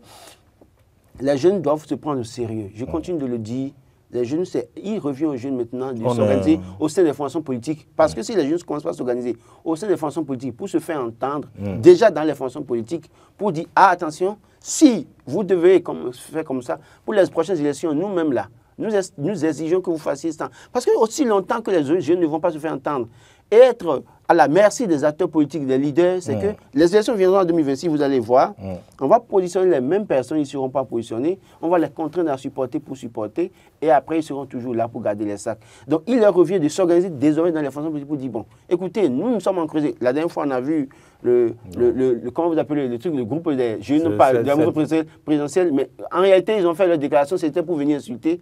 les jeunes doivent se prendre au sérieux. Je continue de le dire. Les jeunes, il revient aux jeunes maintenant de s'organiser au sein des formations politiques. Parce que si les jeunes ne commencent pas à s'organiser au sein des formations politiques pour se faire entendre, déjà dans les formations politiques, pour dire, ah attention, si vous devez faire comme ça, pour les prochaines élections, nous-mêmes là, nous exigeons que vous fassiez ça. Parce que aussi longtemps que les jeunes ne vont pas se faire entendre, et être à la merci des acteurs politiques, des leaders, c'est que les élections viendront en 2026, vous allez voir, on va positionner les mêmes personnes, ils ne seront pas positionnés, on va les contraindre à supporter pour supporter, et après ils seront toujours là pour garder les sacs. Donc il leur revient de s'organiser désormais dans les fonctions politiques pour dire, bon, écoutez, nous sommes en Creuset. La dernière fois, on a vu comment vous appelez le truc, le groupe des jeunes, pas de la mouvement présidentielle, mais en réalité, ils ont fait leur déclaration, c'était pour venir insulter,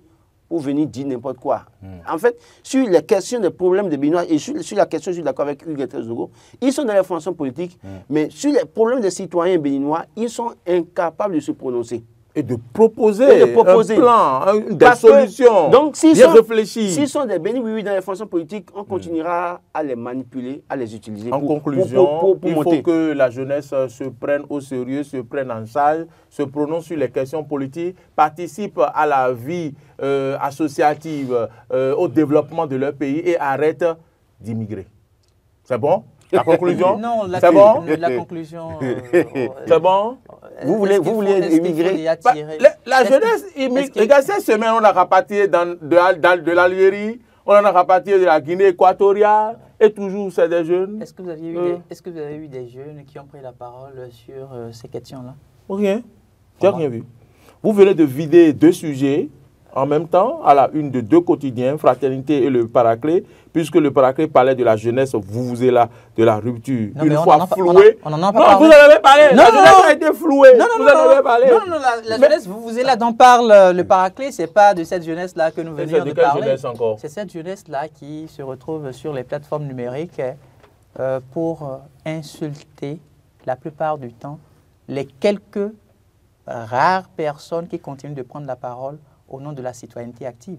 pour venir dire n'importe quoi. En fait, sur les questions des problèmes des Béninois et sur la question, je suis d'accord avec Hugues Zogo, ils sont dans les fonctions politiques, mais sur les problèmes des citoyens béninois, ils sont incapables de se prononcer. Et de proposer un plan, des solutions bien réfléchies. S'ils sont des bénis dans les fonctions politiques, on continuera à les manipuler, à les utiliser. En conclusion, il faut que la jeunesse se prenne au sérieux, se prenne en charge, se prononce sur les questions politiques, participe à la vie associative, au développement de leur pays et arrête d'immigrer. C'est bon? La conclusion? Non, c'est bon? La conclusion... c'est bon? Vous voulez immigrer? La jeunesse immigre. Regarde, cette semaine, on a rapatrié de l'Algérie, on en a rapatrié de la Guinée équatoriale, et toujours c'est des jeunes. Est-ce que vous avez eu des jeunes qui ont pris la parole sur ces questions-là? Rien. Je n'ai rien vu. Vous venez de vider deux sujets en même temps, à la une de deux quotidiens, Fraternité et le Paraclet, puisque le Paraclet parlait de la jeunesse, vous êtes là, de la rupture. Non, une fois flouée. On en a pas parlé. Vous en avez parlé. La jeunesse a été flouée. Vous en avez parlé. Non, la jeunesse, vous êtes là dont parle le Paraclet, ce n'est pas de cette jeunesse-là que nous venions de parler. C'est cette jeunesse-là qui se retrouve sur les plateformes numériques pour insulter, la plupart du temps, les quelques rares personnes qui continuent de prendre la parole au nom de la citoyenneté active.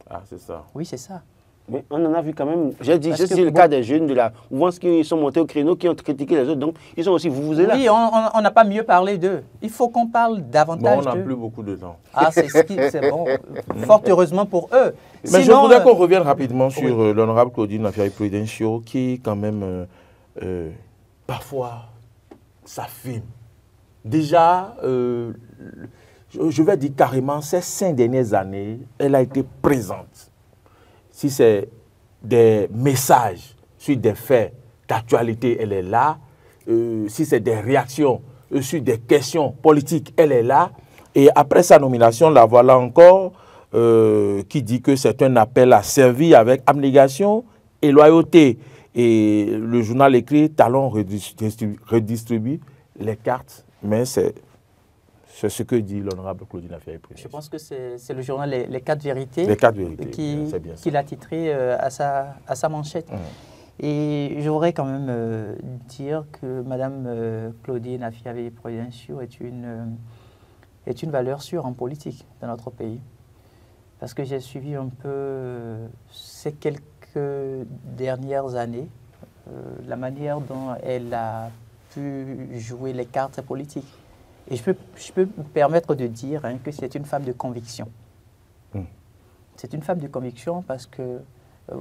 Ah, c'est ça. Oui, c'est ça. Mais on en a vu quand même. J'ai dit le cas des jeunes de la mouvance qui sont montés au créneau, qui ont critiqué les autres. Donc, ils sont aussi, vous êtes là. Oui, on n'a pas mieux parlé d'eux. Il faut qu'on parle davantage d'eux. On n'a plus beaucoup de temps. Ah, c'est bon. Fort heureusement pour eux. Mais je voudrais qu'on revienne rapidement sur l'honorable Claudine Nafiaye-Prudencio, qui, quand même, parfois, s'affirme. Déjà, je vais dire carrément, ces 5 dernières années, elle a été présente. Si c'est des messages sur des faits d'actualité, elle est là. Si c'est des réactions sur des questions politiques, elle est là. Et après sa nomination, la voilà encore qui dit que c'est un appel à servir avec abnégation et loyauté. Et le journal écrit, Talon redistribue les cartes, mais c'est ce que dit l'honorable Claudine Nafiaye-Prudencio. Je pense que c'est le journal Les 4 vérités, qui l'a titré à sa manchette. Et je voudrais quand même dire que Mme Claudine Nafiaye-Prudencio est une valeur sûre en politique dans notre pays. Parce que j'ai suivi un peu ces quelques dernières années, la manière dont elle a pu jouer les cartes politiques. Et je peux me permettre de dire que c'est une femme de conviction. C'est une femme de conviction parce que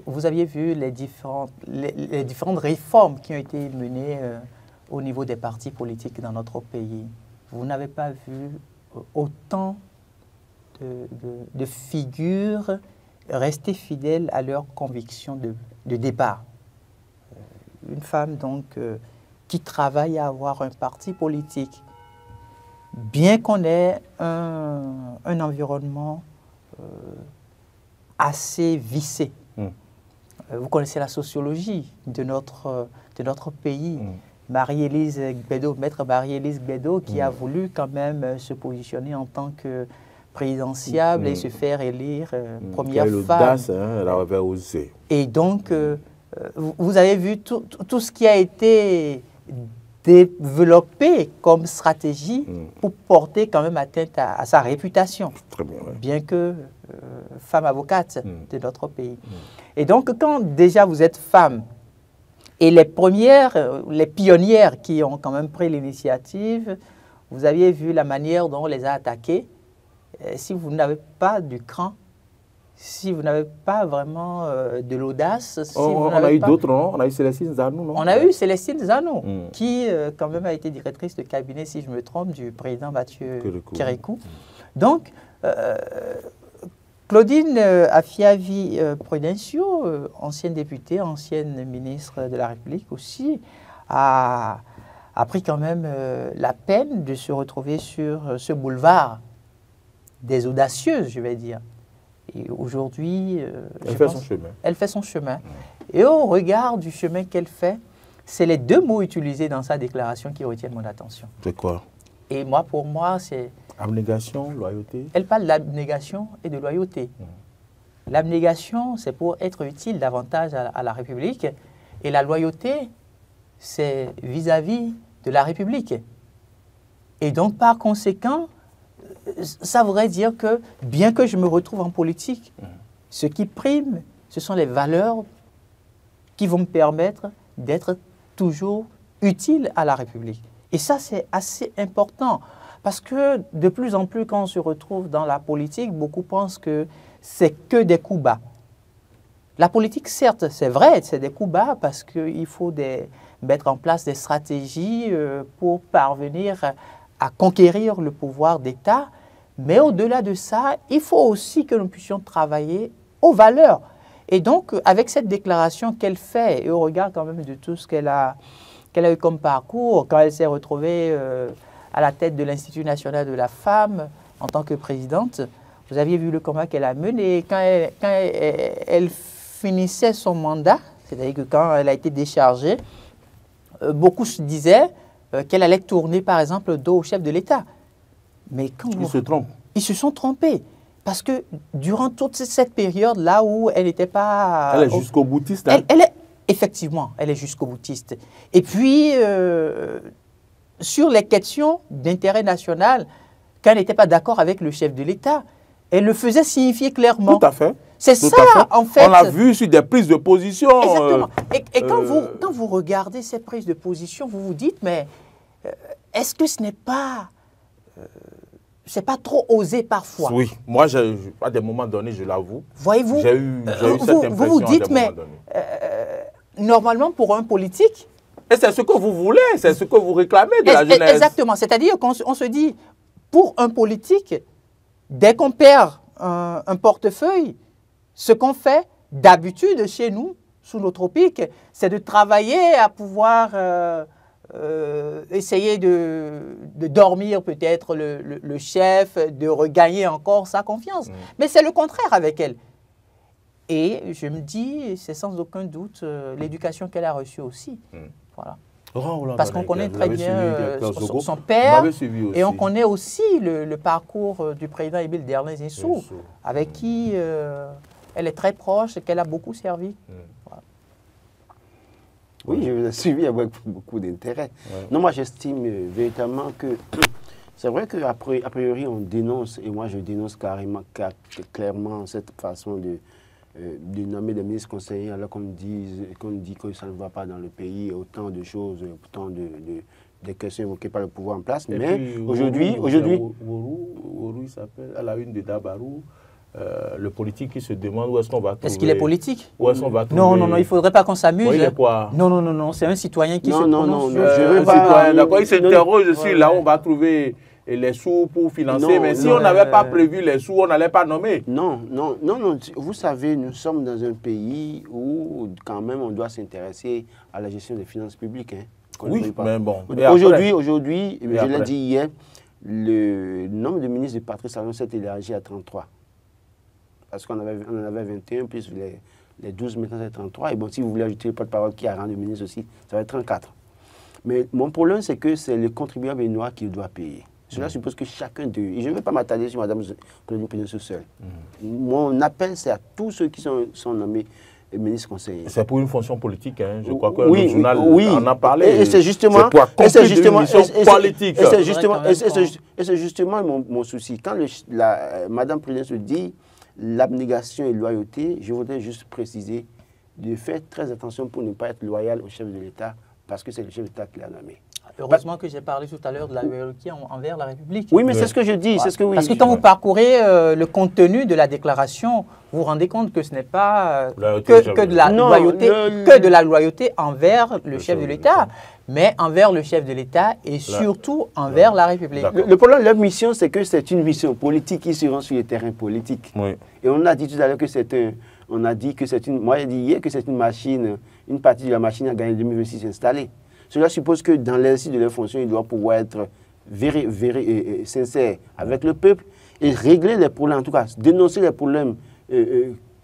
vous aviez vu les différentes réformes qui ont été menées au niveau des partis politiques dans notre pays. Vous n'avez pas vu autant de figures rester fidèles à leurs convictions de départ. Une femme donc qui travaille à avoir un parti politique bien qu'on ait un environnement assez vissé. Vous connaissez la sociologie de notre pays. Marie-Élise Gbèdo, maître Marie-Élise Gbèdo, qui a voulu quand même se positionner en tant que présidentiable et se faire élire première femme. L'audace, elle avait osé. Et donc, vous avez vu tout ce qui a été développé comme stratégie pour porter quand même atteinte à sa réputation, très bien, ouais. Bien que femme avocate de notre pays. Et donc, quand déjà vous êtes femme, et les pionnières qui ont quand même pris l'initiative, vous aviez vu la manière dont on les a attaquées. Si vous n'avez pas du cran, si vous n'avez pas vraiment de l'audace... Si on a eu d'autres, non? On a eu Célestine Zanou, non? On a eu Célestine Zanou, qui quand même a été directrice de cabinet, si je me trompe, du président Mathieu Kérékou. Donc, Claudine Afiavi-Prudencio, ancienne députée, ancienne ministre de la République aussi, a pris quand même la peine de se retrouver sur ce boulevard des audacieuses, je vais dire. Et aujourd'hui, elle fait son chemin. Elle fait son chemin. Et au regard du chemin qu'elle fait, c'est les deux mots utilisés dans sa déclaration qui retiennent mon attention. C'est quoi? Et moi, pour moi, c'est... Abnégation, loyauté. Elle parle d'abnégation et de loyauté. L'abnégation, c'est pour être utile davantage à la République. Et la loyauté, c'est vis-à-vis de la République. Et donc, par conséquent, ça voudrait dire que, bien que je me retrouve en politique, ce qui prime, ce sont les valeurs qui vont me permettre d'être toujours utile à la République. Et ça, c'est assez important. Parce que de plus en plus, quand on se retrouve dans la politique, beaucoup pensent que c'est que des coups bas. La politique, certes, c'est vrai, c'est des coups bas parce qu'il faut mettre en place des stratégies pour parvenir à conquérir le pouvoir d'État. Mais au-delà de ça, il faut aussi que nous puissions travailler aux valeurs. Et donc, avec cette déclaration qu'elle fait, et au regard quand même de tout ce qu'elle a eu comme parcours, quand elle s'est retrouvée à la tête de l'Institut national de la femme en tant que présidente, vous aviez vu le combat qu'elle a mené. Quand elle finissait son mandat, c'est-à-dire que quand elle a été déchargée, beaucoup se disaient qu'elle allait tourner, par exemple, le dos au chef de l'État. Mais quand ils se trompent. Ils se sont trompés. Parce que durant toute cette période, là où elle n'était pas... Elle est jusqu'au boutiste. Hein? Effectivement, elle est jusqu'au boutiste. Et puis, sur les questions d'intérêt national, quand elle n'était pas d'accord avec le chef de l'État, elle le faisait signifier clairement. Tout à fait. C'est ça, en fait. On l'a vu sur des prises de position. Exactement. Et quand vous regardez ces prises de position, vous vous dites, mais est-ce que ce n'est pas... c'est pas trop osé parfois. Oui, moi, à des moments donnés, je l'avoue. Voyez-vous, j'ai eu cette impression. Vous vous dites, mais normalement, pour un politique... Et c'est ce que vous voulez, c'est ce que vous réclamez de la jeunesse. Exactement, c'est-à-dire qu'on se dit, pour un politique, dès qu'on perd un portefeuille, ce qu'on fait d'habitude chez nous, sous nos tropiques, c'est de travailler à pouvoir... essayer de dormir peut-être le chef, de regagner encore sa confiance. Mais c'est le contraire avec elle. Et je me dis, c'est sans aucun doute l'éducation qu'elle a reçue aussi. Voilà. Parce qu'on connaît très bien son père et on connaît aussi le parcours du président Émile Derlin-Zinsou, avec qui elle est très proche et qu'elle a beaucoup servi. Voilà. Oui, je l'ai suivi avec beaucoup d'intérêt. Ouais. Non, moi, j'estime véritablement que c'est vrai qu'à priori, on dénonce, et moi, je dénonce clairement cette façon de nommer des ministres conseillers, alors qu'on dit que ça ne va pas dans le pays, autant de choses, autant de questions évoquées par le pouvoir en place. Et mais aujourd'hui... Woro, il s'appelle, à la une de Dabarou, le politique qui se demande où est-ce qu'on va trouver... Est-ce qu'il est politique? Où est-ce qu'on va trouver... Non, il ne faudrait pas qu'on s'amuse. Oui, il est quoi? Non, c'est un citoyen qui se prononce. Je veux pas... D'accord, il s'interroge aussi, là on va trouver les sous pour financer, mais si on n'avait pas prévu les sous, on n'allait pas nommer. Non, vous savez, nous sommes dans un pays où quand même on doit s'intéresser à la gestion des finances publiques. Hein, oui, mais bon. Aujourd'hui, je l'ai dit hier, le nombre de ministres de Patrice Talon s'est élargi à 33. Parce qu'on en avait 21, plus les 12 maintenant c'est 33. Et bon, si vous voulez ajouter le porte-parole qui a rang de ministre aussi, ça va être 34. Mais mon problème, c'est que c'est le contribuable noir qui doit payer. Cela suppose que chacun d'eux, et je ne vais pas m'attarder sur Mme Claudine Péninsou seule. Mon appel, c'est à tous ceux qui sont nommés ministres conseillers. C'est pour une fonction politique, hein. Je crois que le journal en a parlé. Et c'est justement, et c'est justement mon souci. Quand Mme Péninsou dit l'abnégation et loyauté, je voudrais juste préciser de faire très attention pour ne pas être loyal au chef de l'État, parce que c'est le chef de l'État qui l'a nommé. Heureusement que j'ai parlé tout à l'heure de la loyauté envers la République. Oui, mais c'est ce que je dis. C'est ce que Parce que quand vous parcourez le contenu de la déclaration, vous vous rendez compte que ce n'est pas que de la loyauté envers le chef de l'État, mais envers le chef de l'État et surtout envers la République. Le problème de leur mission, c'est que c'est une mission politique qui se rend sur le terrain politique. Oui. Et on a dit tout à l'heure que moi j'ai dit hier que c'est une machine, une partie de la machine à gagner 2026 installée. Cela suppose que dans l'exercice de leurs fonctions, ils doivent pouvoir être sincères avec le peuple et régler les problèmes, en tout cas dénoncer les problèmes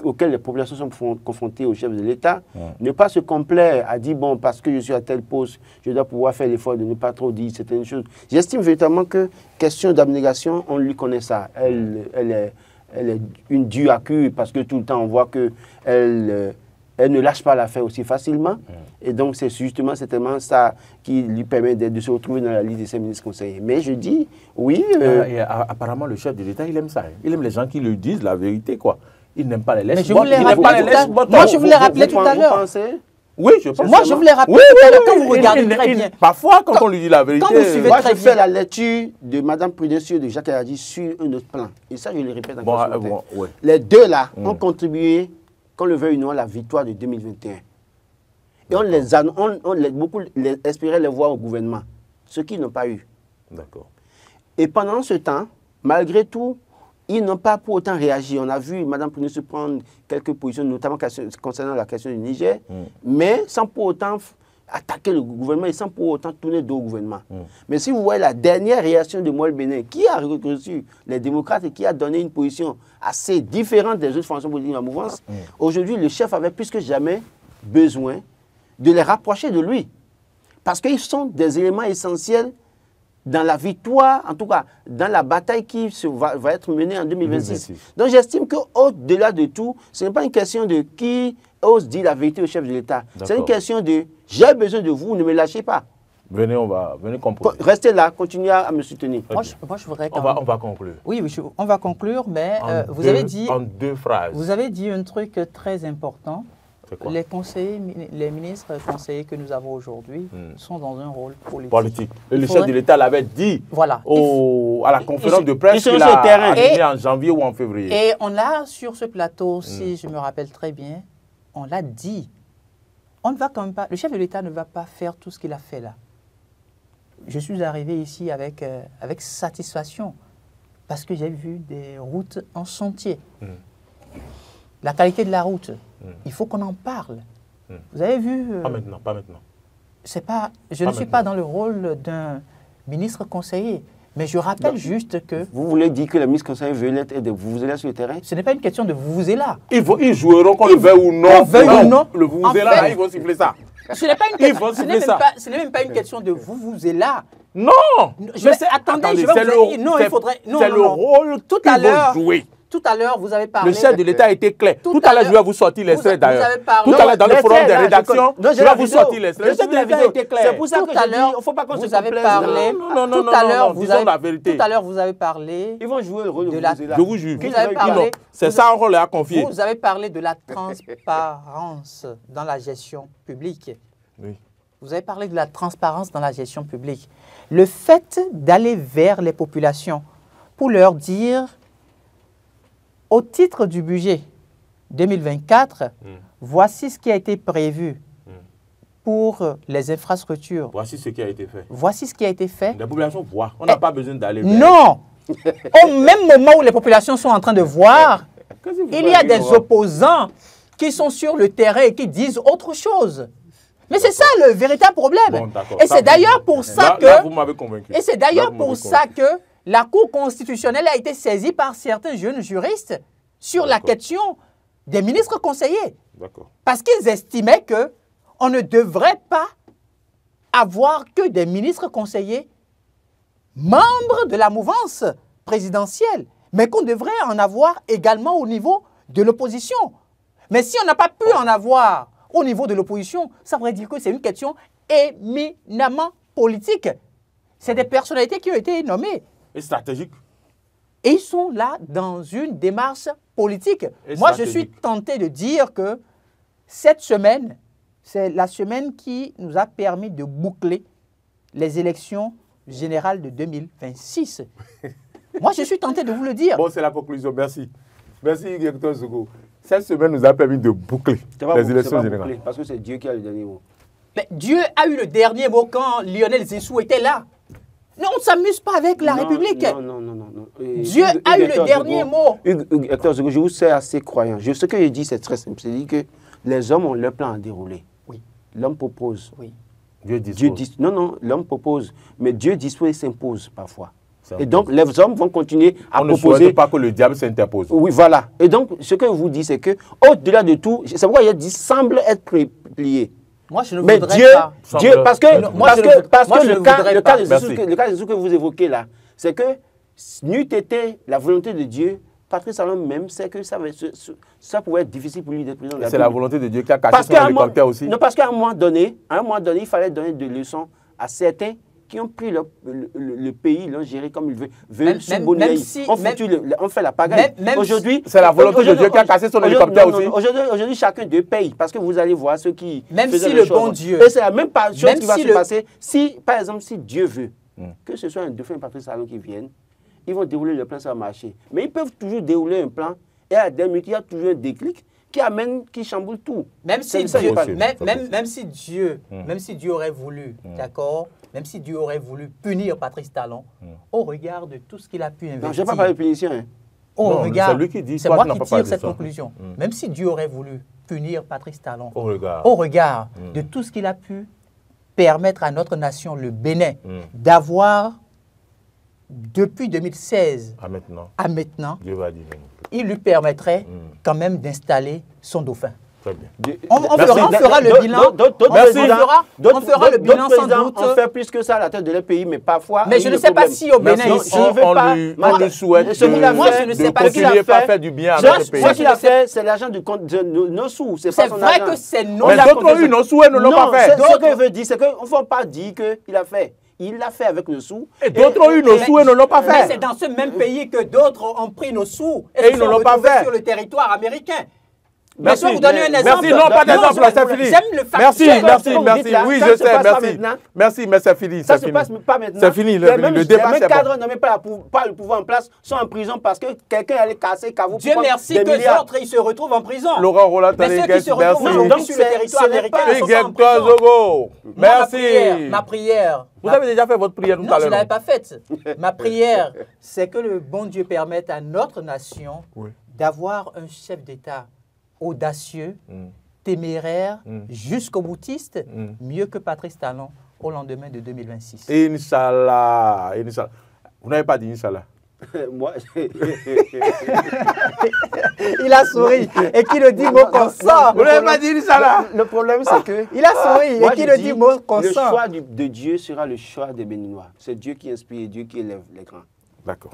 auxquels les populations sont confrontées au chef de l'État. Ne pas se complaire à dire, bon, parce que je suis à tel poste, je dois pouvoir faire l'effort de ne pas trop dire certaines choses. J'estime véritablement que, question d'abnégation, on lui connaît ça. Elle est une due à cure parce que tout le temps on voit qu'elle ne lâche pas l'affaire aussi facilement. Et donc c'est justement certainement ça qui lui permet de se retrouver dans la liste de ses ministres conseillers. Mais je dis, oui... apparemment le chef de l'État, il aime ça. Il aime les gens qui lui disent la vérité, quoi. Il n'aime pas les laisses. Mais je vous l'ai rappelé tout à l'heure. Oui, je pense. Moi, je vous l'ai rappelé tout à l'heure quand vous regardez très bien. Parfois, quand on lui dit la vérité... Moi, je fais la lecture de Mme Prudentieux de Jacques Ayadi sur un autre plan. Et ça, je le répète encore. Les deux, là, ont contribué, qu'on le veuille ou non, à la victoire de 2021. Et beaucoup espéraient les voir au gouvernement, ce qu'ils n'ont pas eu. D'accord. Et pendant ce temps, malgré tout, ils n'ont pas pour autant réagi. On a vu Mme Prudentieux prendre quelques positions, notamment concernant la question du Niger, mais sans pour autant attaquer le gouvernement et sans pour autant tourner dos au gouvernement. Mais si vous voyez la dernière réaction de Moël Bénin, qui a reçu les démocrates et qui a donné une position assez différente des autres fonctions politiques de la mouvance, aujourd'hui, le chef avait plus que jamais besoin de les rapprocher de lui. Parce qu'ils sont des éléments essentiels dans la victoire, en tout cas, dans la bataille qui va être menée en 2026. Donc j'estime qu'au-delà de tout, ce n'est pas une question de qui ose dire la vérité au chef de l'État. C'est une question de « j'ai besoin de vous, ne me lâchez pas ». Venez, venez composer. Restez là, continuez à me soutenir. Moi, je voudrais on va conclure. Oui, on va conclure, mais vous avez dit... En 2 phrases. Vous avez dit un truc très important. Quoi? Les ministres conseillers que nous avons aujourd'hui sont dans un rôle politique. Et le chef de l'État l'avait dit à la conférence de presse qu'il a animée en janvier ou en février. Et on a sur ce plateau, si je me rappelle très bien, on l'a dit. On ne va quand même pas, le chef de l'État ne va pas faire tout ce qu'il a fait là. Je suis arrivé ici avec satisfaction parce que j'ai vu des routes en sentier. La qualité de la route, il faut qu'on en parle. Vous avez vu... Pas maintenant, pas maintenant. Je ne suis pas dans le rôle d'un ministre conseiller, mais je rappelle juste que... Vous voulez dire que les ministres conseillers veulent être de vous-vous-là sur le terrain? Ce n'est pas une question de vous-vous-là. Ils joueront qu'on le veuille ou non. Le vous-vous-là, ils vont siffler ça. Ce n'est pas une question. Ce n'est même pas une question de vous-vous-là. Non. Attendez, je vais vous dire. Non, il faudrait... C'est le rôle qu'ils vont jouer. Tout à l'heure, vous avez parlé... Le chef de l'État a été clair. Tout à l'heure, je vais vous sortir l'extrait d'ailleurs. Tout à l'heure, dans le forum des rédactions, je vais vous sortir l'extrait. Le chef de l'État a été clair. C'est pour ça que je dis, il ne faut pas qu'on se complaise. Non, disons la vérité. Tout à l'heure, vous avez parlé... Ils vont jouer le rôle de la... Je vous jure. C'est ça un rôle à confier. Vous avez parlé de la transparence dans la gestion publique. Oui. Vous avez parlé de la transparence dans la gestion publique. Le fait d'aller vers les populations pour leur dire... Au titre du budget 2024, voici ce qui a été prévu pour les infrastructures. Voici ce qui a été fait. Voici ce qui a été fait. Les populations voient. On n'a pas besoin d'aller vers... Non. Au même moment où les populations sont en train de voir, il y a des opposants qui sont sur le terrain et qui disent autre chose. Mais c'est ça le véritable problème. Bon, et c'est d'ailleurs pour ça là, vous m'avez convaincu. Et c'est d'ailleurs pour ça que la Cour constitutionnelle a été saisie par certains jeunes juristes sur la question des ministres conseillers. Parce qu'ils estimaient qu'on ne devrait pas avoir que des ministres conseillers membres de la mouvance présidentielle, mais qu'on devrait en avoir également au niveau de l'opposition. Mais si on n'a pas pu en avoir au niveau de l'opposition, ça voudrait dire que c'est une question éminemment politique. C'est des personnalités qui ont été nommées. Et stratégiques. Et ils sont là dans une démarche politique. Moi, je suis tenté de dire que cette semaine, c'est la semaine qui nous a permis de boucler les élections générales de 2026. Moi, je suis tenté de vous le dire. Bon, c'est la conclusion. Merci. Merci, Dr Zogo. Cette semaine nous a permis de boucler les élections générales. Parce que c'est Dieu qui a le dernier mot. Mais Dieu a eu le dernier mot quand Lionel Zissou était là. Non, on ne s'amuse pas avec la République. Non. Dieu a eu le dernier mot. Dr Zogo, je vous sais assez croyant. Ce que je dis, c'est très simple. C'est-à-dire que les hommes ont leur plan à dérouler. Oui. L'homme propose. Oui. Dieu dispose. Non, l'homme propose. Mais Dieu dispose et s'impose parfois. Et donc, les hommes vont continuer à proposer. On ne souhaite pas que le diable s'interpose. Oui, voilà. Et donc, ce que je vous dis, c'est que, au-delà de tout, c'est pourquoi il a dit semble être plié. Moi, je ne mais voudrais Dieu, pas. Parce que le cas de Zissou que vous évoquez là, c'est que n'eût été la volonté de Dieu, Patrice Talon même sait que ça pouvait être difficile pour lui d'être président de la République. C'est la volonté de Dieu qui a caché son hélicoptère aussi. Non, parce qu'à un moment donné, il fallait donner des leçons à certains qui ont pris le pays, l'ont géré comme ils veulent. On fait la pagaille. Aujourd'hui, c'est la volonté de Dieu qui a cassé son hélicoptère aussi. Aujourd'hui, chacun de paye, parce que vous allez voir ceux qui même si le bon Dieu. Et c'est la même chose qui va se passer. Si, par exemple, si Dieu veut que ce soit un dauphin Patrice Talon qui vienne, ils vont dérouler le plan, ça va marcher. Mais ils peuvent toujours dérouler un plan, et à la dernière minute, il y a toujours un déclic qui chamboule tout. Même si Dieu aurait voulu, d'accord, même si Dieu aurait voulu punir Patrice Talon, au regard de tout ce qu'il a pu investir. Non, je n'ai pas parlé de punition. C'est moi qui tire cette conclusion. Même si Dieu aurait voulu punir Patrice Talon, au regard de tout ce qu'il a pu permettre à notre nation, le Bénin, d'avoir, depuis 2016 à maintenant, il lui permettrait quand même d'installer son dauphin. Très bien. On fera le bilan. On fera le bilan sans doute. On fait plus que ça à la tête de leur pays, mais parfois. Mais je ne sais pas si au Bénin ici. On lui souhaite de continuer à faire du bien à notre pays. Ce qu'il a fait, c'est l'argent de nos sous. C'est vrai que c'est nos sous. Mais d'autres ont eu nos sous et ne l'ont pas fait. Ce que je veux dire, c'est qu'on ne faut pas dire qu'il a fait. Il l'a fait avec nos sous. Et d'autres ont eu nos sous et ne l'ont pas fait. Mais c'est dans ce même pays que d'autres ont pris nos sous et ils ne l'ont pas fait sur le territoire américain. Merci. Je vais vous donner un exemple. Merci, non, pas d'exemple, c'est fini. Merci. Oui, je sais, merci. Merci, mais c'est fini. Ça ne se passe pas maintenant. C'est fini, le débat, c'est bon. Les cadres nommés par le pouvoir en place sont en prison parce que quelqu'un allait casser Kavou. Dieu merci que d'autres, ils se retrouvent en prison. Laurent Roland, mais ceux qui se retrouvent sur le territoire américain sont en prison. Merci. Ma prière. Vous avez déjà fait votre prière tout à l'heure? Non, je ne l'avais pas faite. Ma prière, c'est que le bon Dieu permette à notre nation d'avoir un chef d'État audacieux, téméraire, jusqu'au boutiste, mieux que Patrice Talon au lendemain de 2026. Inch'Allah. Vous n'avez pas dit Inch'Allah? Moi, il a souri et qui le dit mot consent. Vous n'avez pas dit Inch'Allah? Le problème, c'est que... Il a souri et qui le dit mot consent. Le choix de Dieu sera le choix des Béninois. C'est Dieu qui inspire, Dieu qui élève les grands.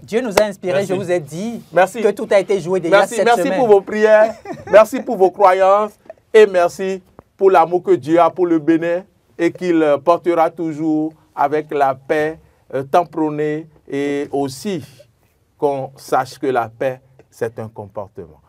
Dieu nous a inspirés, merci. Je vous ai dit merci. Que tout a été joué déjà cette semaine. Merci pour vos prières, merci pour vos croyances et merci pour l'amour que Dieu a pour le Bénin et qu'il portera toujours avec la paix tant prônée et aussi qu'on sache que la paix, c'est un comportement.